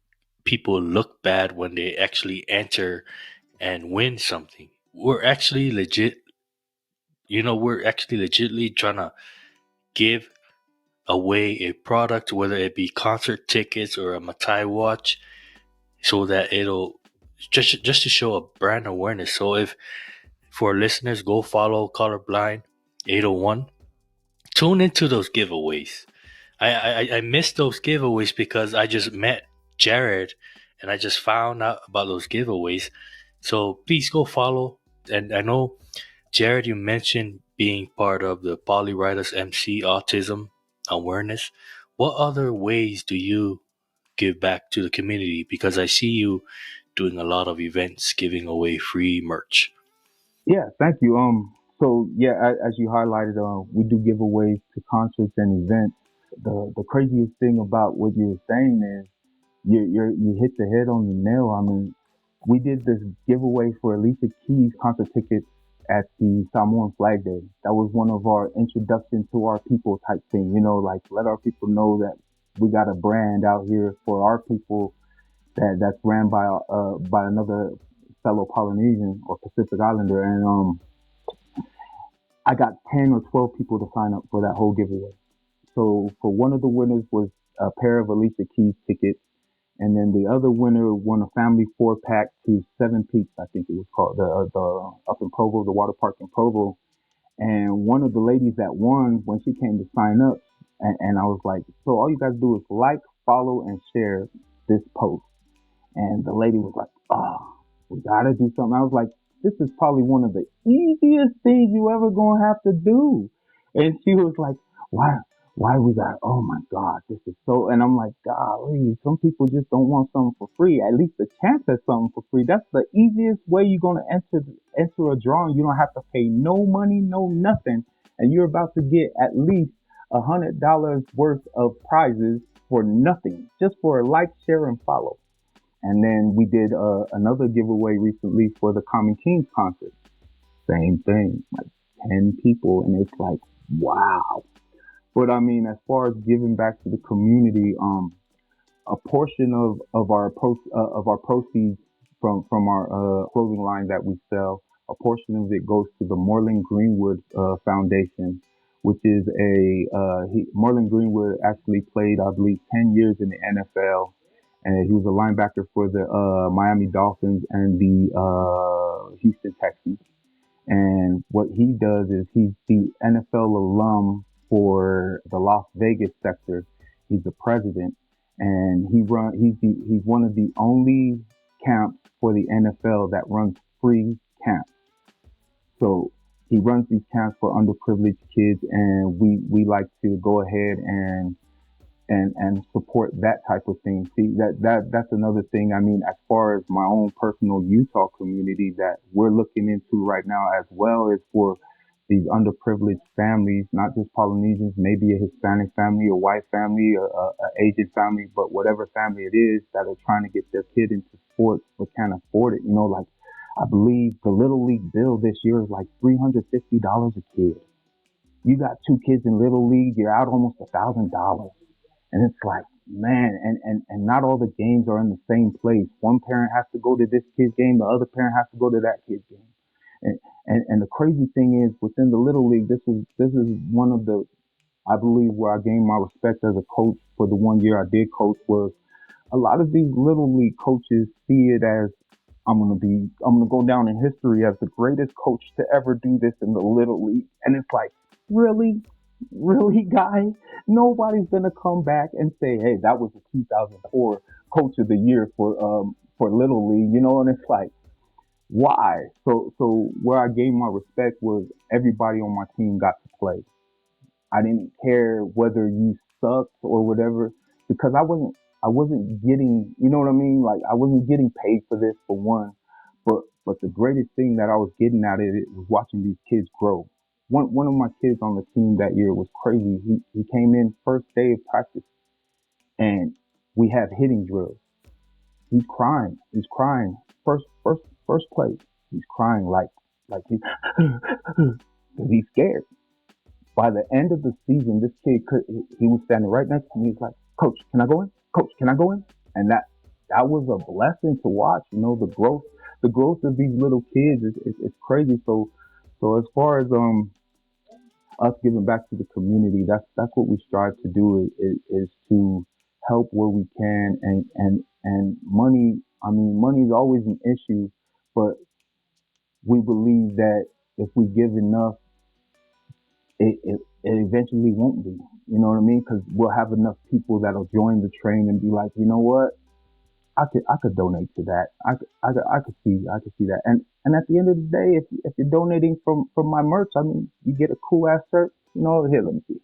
people look bad when they actually enter and win something. We're actually legitly trying to give away a product, whether it be concert tickets or a Matai watch, so that it'll just to show a brand awareness. So if for listeners, go follow Colorblind 801. Tune into those giveaways. I missed those giveaways because I just met Jarrod and I just found out about those giveaways. So please go follow. And I know, Jarrod, you mentioned being part of the Polywriters MC Autism Awareness. What other ways do you give back to the community? Because I see you doing a lot of events, giving away free merch. Yeah, thank you. So yeah, as you highlighted, we do giveaways to concerts and events. The craziest thing about what you were saying is you hit the head on the nail. I mean, we did this giveaway for Alicia Keys concert tickets at the Samoan Flag Day. That was one of our introduction to our people type thing. You know, like let our people know that we got a brand out here for our people that's ran by another fellow Polynesian or Pacific Islander, and I got 10 or 12 people to sign up for that whole giveaway. So for one of the winners was a pair of Alicia Keys tickets, and then the other winner won a family 4-pack to Seven Peaks, I think it was called, the up in Provo, the water park in Provo. And one of the ladies that won, when she came to sign up, and I was like, so all you guys do is like, follow, and share this post. And the lady was like, oh, we gotta do something. I was like, this is probably one of the easiest things you ever gonna have to do. And she was like, why we got, oh my God, this is so, and I'm like, golly, some people just don't want something for free. At least a chance at something for free. That's the easiest way you're gonna enter a drawing. You don't have to pay no money, no nothing. And you're about to get at least $100 worth of prizes for nothing, just for a like, share, and follow. And then we did another giveaway recently for the Common Kings concert. Same thing, like 10 people, and it's like, wow. But I mean, as far as giving back to the community, a portion of our proceeds from our clothing line that we sell, a portion of it goes to the Moreland Greenwood Foundation, which is Moreland Greenwood actually played, I believe, 10 years in the NFL. And he was a linebacker for the Miami Dolphins and the Houston Texans. And what he does is he's the NFL alum for the Las Vegas sector. He's the president, and he's one of the only camps for the NFL that runs free camps. So he runs these camps for underprivileged kids, and we like to go ahead and support that type of thing. See, that's another thing. I mean, as far as my own personal Utah community that we're looking into right now, as well as for these underprivileged families, not just Polynesians, maybe a Hispanic family, a white family, a Asian family, but whatever family it is that are trying to get their kid into sports but can't afford it. You know, like I believe the Little League bill this year is like $350 a kid. You got 2 kids in Little League, you're out almost $1,000. And it's like, man, and not all the games are in the same place. One parent has to go to this kid's game, the other parent has to go to that kid's game. And the crazy thing is, within the Little League, this is one of the, I believe, where I gained my respect as a coach for the 1 year I did coach, was a lot of these Little League coaches see it as, I'm gonna go down in history as the greatest coach to ever do this in the Little League. And it's like, really, guys? Nobody's gonna come back and say, hey, that was the 2004 coach of the year for Little League, you know. And it's like, why? So where I gained my respect was everybody on my team got to play. I didn't care whether you sucked or whatever, because I wasn't getting, you know what I mean? Like, I wasn't getting paid for this, for one. But the greatest thing that I was getting out of it was watching these kids grow. One of my kids on the team that year was crazy. He came in first day of practice, and we have hitting drills. He's crying. First play. He's crying like he's because he's scared. By the end of the season, this kid he was standing right next to me. He's like, "Coach, can I go in? Coach, can I go in?" And that was a blessing to watch. The growth of these little kids is crazy. So as far as us giving back to the community, that's what we strive to do is to help where we can, and money. I mean, money is always an issue, but we believe that if we give enough, it eventually won't be. You know what I mean? Because we'll have enough people that'll join the train and be like, you know what, I could donate to that. I could see that. And at the end of the day, if you're donating from my merch, I mean, you get a cool ass shirt. You know, here, let me see.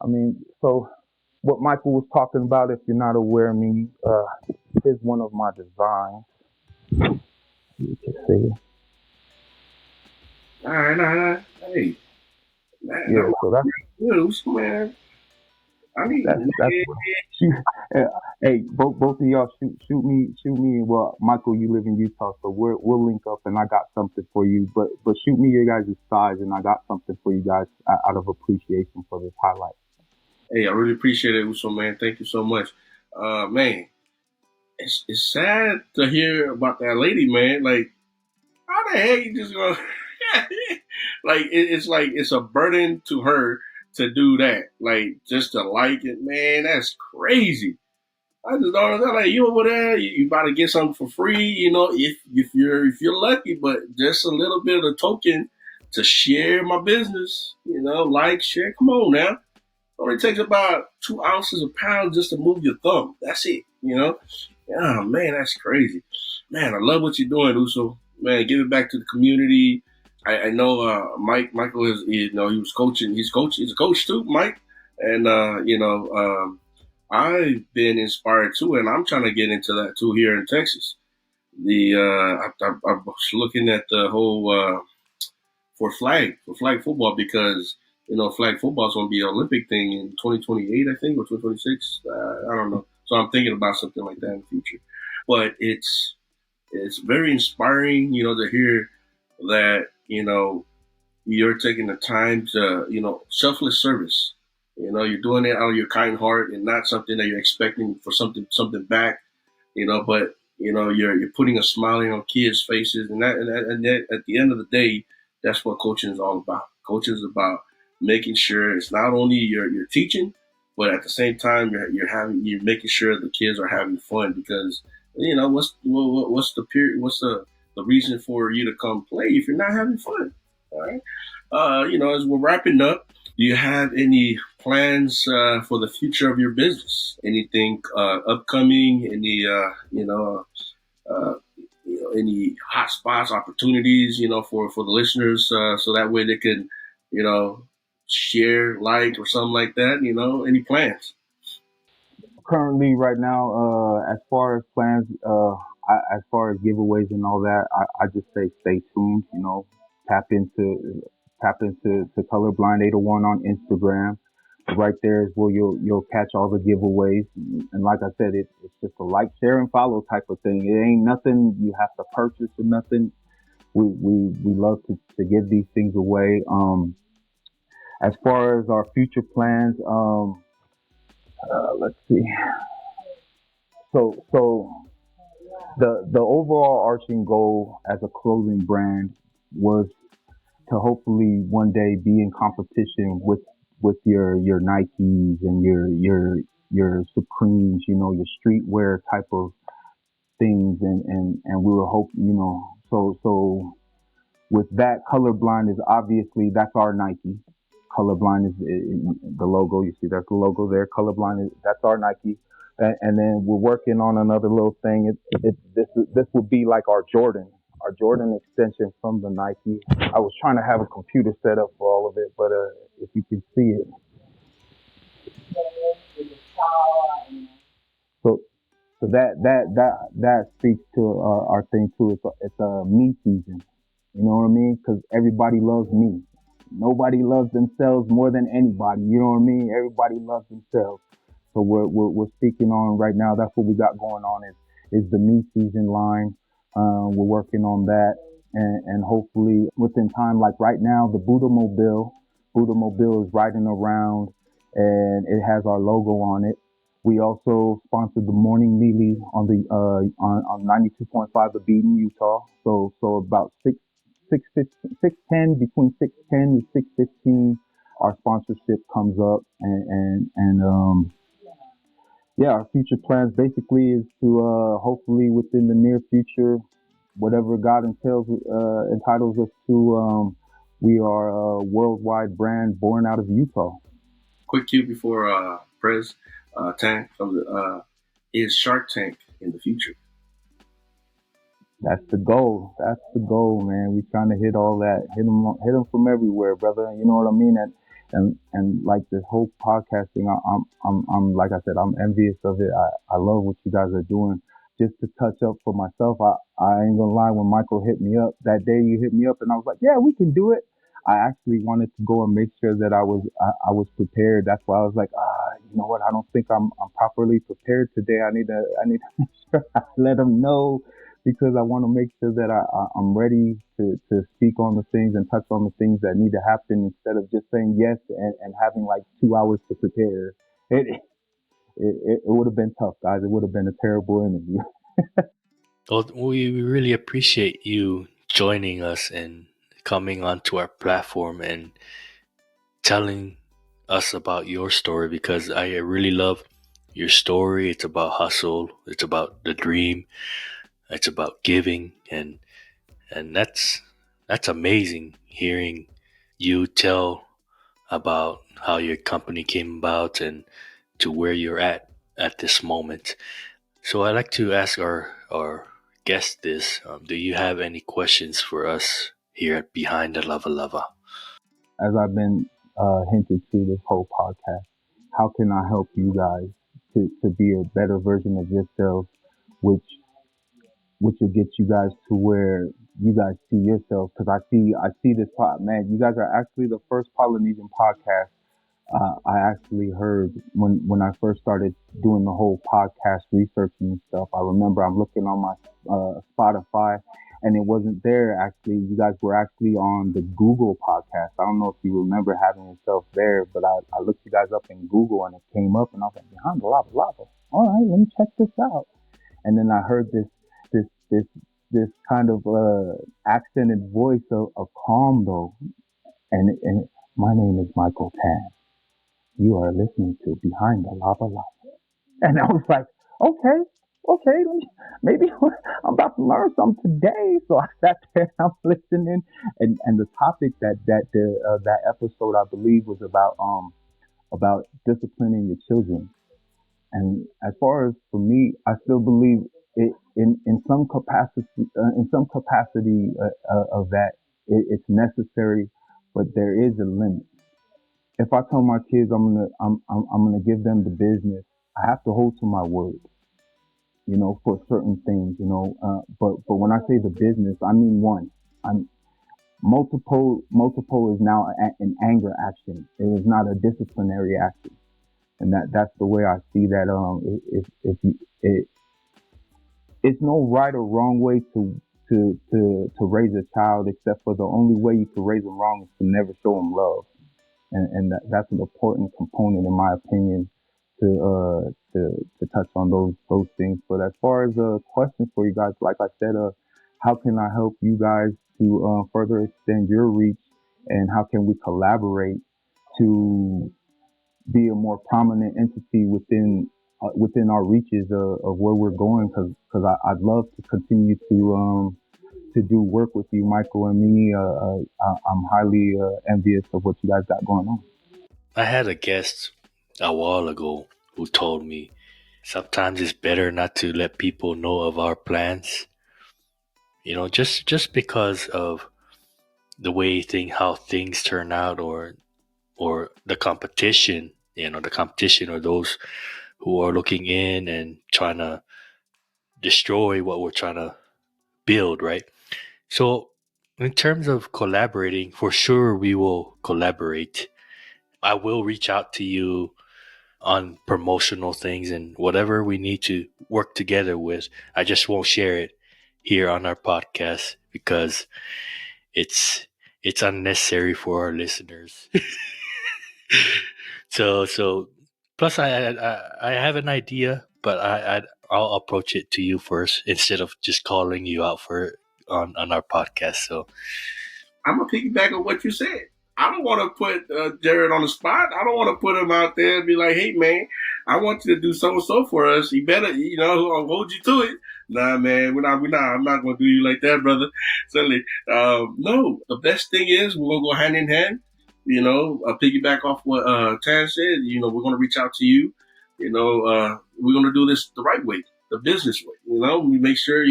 I mean, so what Michael was talking about, if you're not aware of me, is one of my designs. You can see. All right. Hey, man, Yeah, so that's loose, man. I mean, hey, both of y'all shoot me. Well, Michael, you live in Utah, so we'll link up, and I got something for you. But shoot me your guys' size, and I got something for you guys out of appreciation for this highlight. hey, I really appreciate it, Uso, man. Thank you so much. Man, it's sad to hear about that lady, man. Like, how the heck you just go? It's like it's a burden to her to do that. Like, just to like it, man. That's crazy. I just don't know. Like, you over there, you about to get something for free, you know, if you're lucky, but just a little bit of a token to share my business, you know, like, share. Come on now. Only takes about 2 ounces of pound just to move your thumb. That's it, you know. Oh man, that's crazy. Man, I love what you're doing, Uso. Man, give it back to the community. I know Michael is, you know, he was coaching. He's a coach too, Mike. And I've been inspired too, and I'm trying to get into that too here in Texas. I was looking at the whole for flag football, because you know flag football is going to be an Olympic thing in 2028, I think, or 2026. I don't know. So I'm thinking about something like that in the future. But it's very inspiring, you know, to hear that, you know, you're taking the time to, you know, selfless service. You know, you're doing it out of your kind heart and not something that you're expecting for something back. You know, but you know, you're putting a smiling on kids' faces, and that at the end of the day, that's what coaching is all about. Coaching is about making sure it's not only you're teaching, but at the same time you're making sure the kids are having fun, because you know what's the reason for you to come play if you're not having fun. All right. You know, as we're wrapping up, do you have any plans for the future of your business? Anything upcoming? Any any hot spots, opportunities? You know, for the listeners, so that way they can, you know, share, like, or something like that. You know, any plans? Currently, right now, as far as plans, as far as giveaways and all that, I just say stay tuned. You know, tap into Colorblind 801 on Instagram. Right there is where you'll catch all the giveaways. And like I said, it's just a like, share, and follow type of thing. It ain't nothing you have to purchase or nothing. We love to give these things away. As far as our future plans, let's see. So the overall arching goal as a clothing brand was to hopefully one day be in competition with your Nikes and your Supremes, you know, your streetwear type of things, and we were hoping, you know, so with that, Colorblind is obviously, that's our Nike. Colorblind is the logo. You see, that's the logo there. Colorblind that's our Nike, and then we're working on another little thing. This would be like our Jordan extension from the Nike. I was trying to have a computer set up for all of it, but if you can see it, so that speaks to our thing too. It's a me season. You know what I mean? Because everybody loves me. Nobody loves themselves more than anybody. You know what I mean? Everybody loves themselves. So we're speaking on right now. That's what we got going on is the me season line. We're working on that, and hopefully within time, like right now, the Buddha Mobile. Buddha-mobile is riding around, and it has our logo on it. We also sponsored the morning melee on the on 92.5 The Beat in Utah. So about 6:10, between 6:10 and 6:15, our sponsorship comes up, and yeah, our future plans basically is to hopefully within the near future, whatever God entitles us to, we are a worldwide brand born out of Utah. Quick cue before Prez Tank comes. Is Shark Tank in the future? That's the goal. That's the goal, man. We're trying to hit all that, hit them from everywhere, brother. You know what I mean? And like this whole podcasting, I'm like I said, I'm envious of it. I love what you guys are doing. Just to touch up for myself, I ain't gonna lie. When Michael hit me up that day, you hit me up, and I was like, yeah, we can do it. I actually wanted to go and make sure that I was prepared. That's why I was like, you know what? I don't think I'm properly prepared today. I need to make sure I let them know, because I want to make sure that I'm ready to speak on the things and touch on the things that need to happen, instead of just saying yes and having like 2 hours to prepare. It would have been tough, guys. It would have been a terrible interview. Well, we really appreciate you joining us and coming onto our platform and telling us about your story, because I really love your story. It's about hustle. It's about the dream. It's about giving, and that's amazing hearing you tell about how your company came about and to where you're at this moment. So I'd like to ask our guest this: do you have any questions for us here at Behind the Lava Lava? As I've been hinted to this whole podcast, how can I help you guys to be a better version of yourselves, which will get you guys to where you guys see yourselves? Because I see this man. You guys are actually the first Polynesian podcast I actually heard when I first started doing the whole podcast researching and stuff. I remember I'm looking on my Spotify, and it wasn't there. Actually, you guys were actually on the Google podcast. I don't know if you remember having yourself there, but I looked you guys up in Google, and it came up, and I was like, Behind the Lava Lava. All right, let me check this out. And then I heard this kind of accented voice of calm though, and my name is Michael Tan. You are listening to Behind the Lava Lava. And I was like, okay, maybe I'm about to learn something today. So I sat there and I'm listening, and the topic that episode, I believe, was about disciplining your children. And as far as for me, I still believe it in some capacity of that it's necessary, but there is a limit. If I tell my kids I'm gonna give them the business, I have to hold to my word, for certain things, but when I say the business, I mean one. I'm multiple is now an anger action. It is not a disciplinary action, and that's the way I see that. It's no right or wrong way to raise a child, except for the only way you can raise them wrong is to never show them love. And that's an important component, in my opinion, to touch on those things. But as far as questions for you guys, like I said, how can I help you guys to further extend your reach, and how can we collaborate to be a more prominent entity within our reaches of where we're going? Because I'd love to continue to do work with you, Michael, and me. I'm highly envious of what you guys got going on. I had a guest a while ago who told me sometimes it's better not to let people know of our plans. Just because of the way how things turn out, or the competition, or those who are looking in and trying to destroy what we're trying to build, right? So in terms of collaborating, for sure we will collaborate. I will reach out to you on promotional things and whatever we need to work together with. I just won't share it here on our podcast because it's it's unnecessary for our listeners. So plus I have an idea, but I'll approach it to you first instead of just calling you out for it on our podcast. So I'm gonna piggyback on what you said. I don't want to put Jarrod on the spot. I don't want to put him out there and be like, "Hey, man, I want you to do so and so for us. You better, I'll hold you to it." Nah, man, we're not. I'm not gonna do you like that, brother. Certainly, no. The best thing is we're gonna go hand in hand. Piggyback off what Tan said. We're gonna reach out to you. We're gonna do this the right way, the business way. We make sure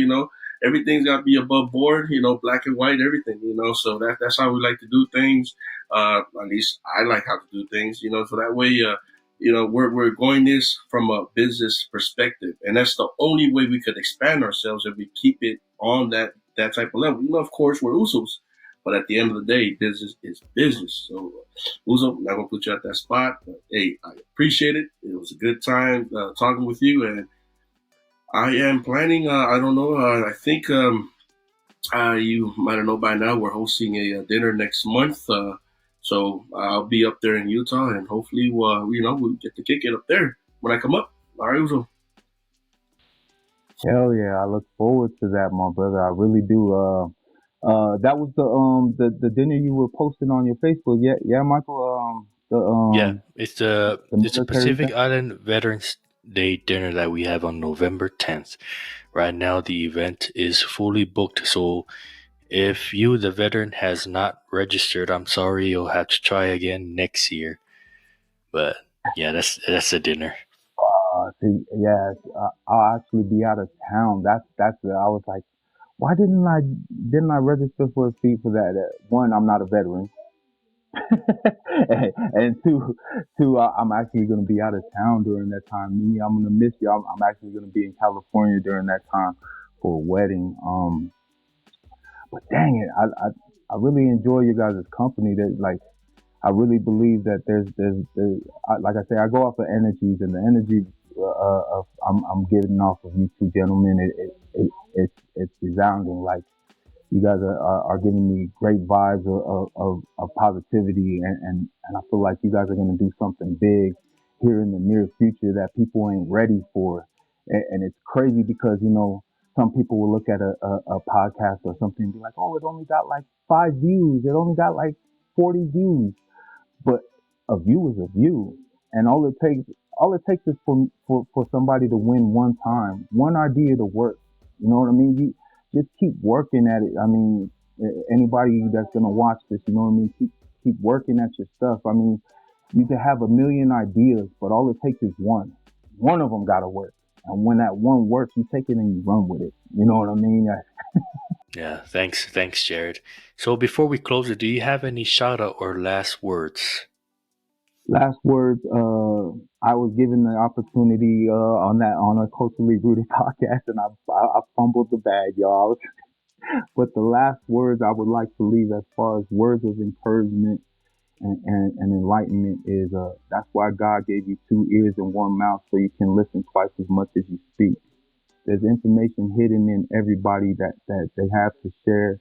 everything's got to be above board, black and white, everything, so that's how we like to do things. At least I like how to do things, so that way, we're going this from a business perspective. And that's the only way we could expand ourselves if we keep it on that type of level. Of course, we're Usos, but at the end of the day, business is business. So, Uso, I'm not going to put you at that spot, but hey, I appreciate it. It was a good time talking with you, and I am planning. I don't know. I think you might have known by now. We're hosting a dinner next month, so I'll be up there in Utah, and hopefully, we'll get to kick it up there when I come up. All right, so. Hell yeah! I look forward to that, my brother. I really do. That was the dinner you were posting on your Facebook. Yeah, Michael. yeah, it's a Pacific thing? Island Veterans Day dinner that we have on November 10th. Right now, the event is fully booked. So, if you, the veteran, has not registered, I'm sorry. You'll have to try again next year. But yeah, that's a dinner. I'll actually be out of town. That's it. I was like, why didn't I register for a seat for that? One, I'm not a veteran, and two, I'm actually going to be out of town during that time. Mimi, I'm going to miss you. I'm actually going to be in California during that time for a wedding. But dang it, I really enjoy you guys' company. That like, I really believe that there's like I say, I go off of energies, and the energy of I'm getting off of you two gentlemen. It's resounding. Like you guys are giving me great vibes of positivity, and I feel like you guys are going to do something big here in the near future that people ain't ready for. And it's crazy because some people will look at a podcast or something and be like, oh, it only got like 5 views, it only got like 40 views. But a view is a view, and all it takes is for somebody to win one time, one idea to work. You know what I mean? You just keep working at it. I mean, anybody that's gonna watch this, you know what I mean? Keep working at your stuff. I mean, you can have a million ideas, but all it takes is one. One of them gotta work, and when that one works, you take it and you run with it. You know what I mean? Yeah, thanks, Jarrod. So before we close it, do you have any shout out or last words? Last words. I was given the opportunity on a culturally rooted podcast, and I fumbled the bag, y'all. But the last words I would like to leave, as far as words of encouragement and enlightenment, is that's why God gave you 2 ears and 1 mouth, so you can listen twice as much as you speak. There's information hidden in everybody that they have to share.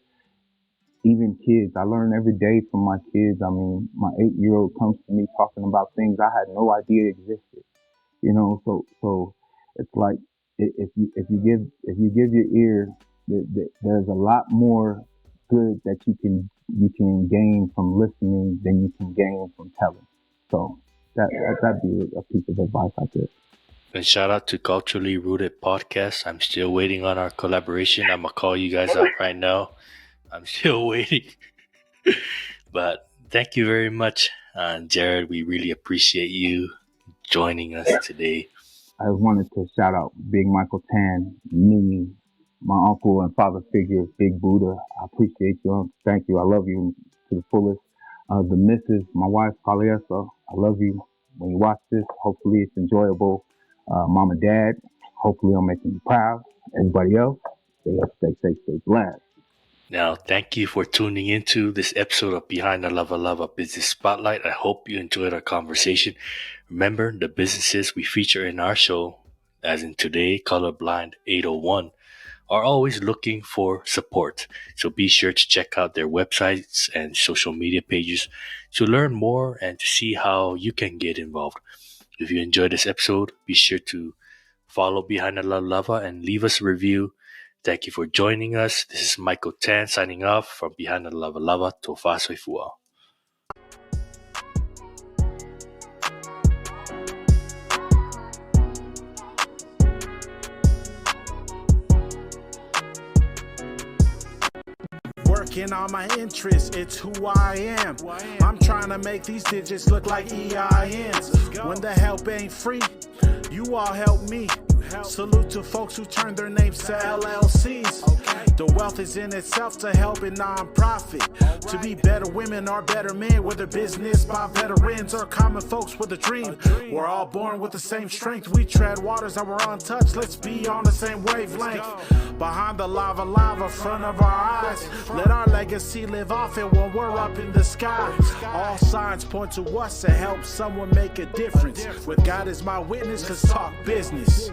Even kids, I learn every day from my kids. I mean, my 8-year-old comes to me talking about things I had no idea existed. So it's like if you give your ear, there's a lot more good that you can gain from listening than you can gain from telling. So that'd be a piece of advice I give. And shout out to Culturally Rooted Podcast. I'm still waiting on our collaboration. I'm gonna call you guys up right now. I'm still waiting. But thank you very much, Jarrod. We really appreciate you joining us today. I wanted to shout out Big Michael Tan, me, my uncle and father figure, Big Buddha. I appreciate you. Thank you. I love you to the fullest. The missus, my wife, Kaliesa, I love you. When you watch this, hopefully it's enjoyable. Mom and Dad, hopefully I'm making you proud. Everybody else, stay up, stay safe, stay blessed. Now, thank you for tuning into this episode of Behind the Lava Business Spotlight. I hope you enjoyed our conversation. Remember, the businesses we feature in our show, as in today, Colorblind 801, are always looking for support. So be sure to check out their websites and social media pages to learn more and to see how you can get involved. If you enjoyed this episode, be sure to follow Behind the Lava and leave us a review. Thank you for joining us. This is Michael Tan signing off from Behind the Lava. Tofa Soifua. Working on my interests, it's who I am. I'm trying to make these digits look like EINs. When the help ain't free, you all help me. Salute to folks who turn their names to LLCs. The wealth is in itself to help a non-profit. To be better women or better men, whether business by veterans or common folks with a dream. We're all born with the same strength. We tread waters that were untouched. Let's be on the same wavelength. Behind the lava, front of our eyes. Let our legacy live off it when we're up in the sky. All signs point to us to help someone make a difference. With God as my witness, let's talk business.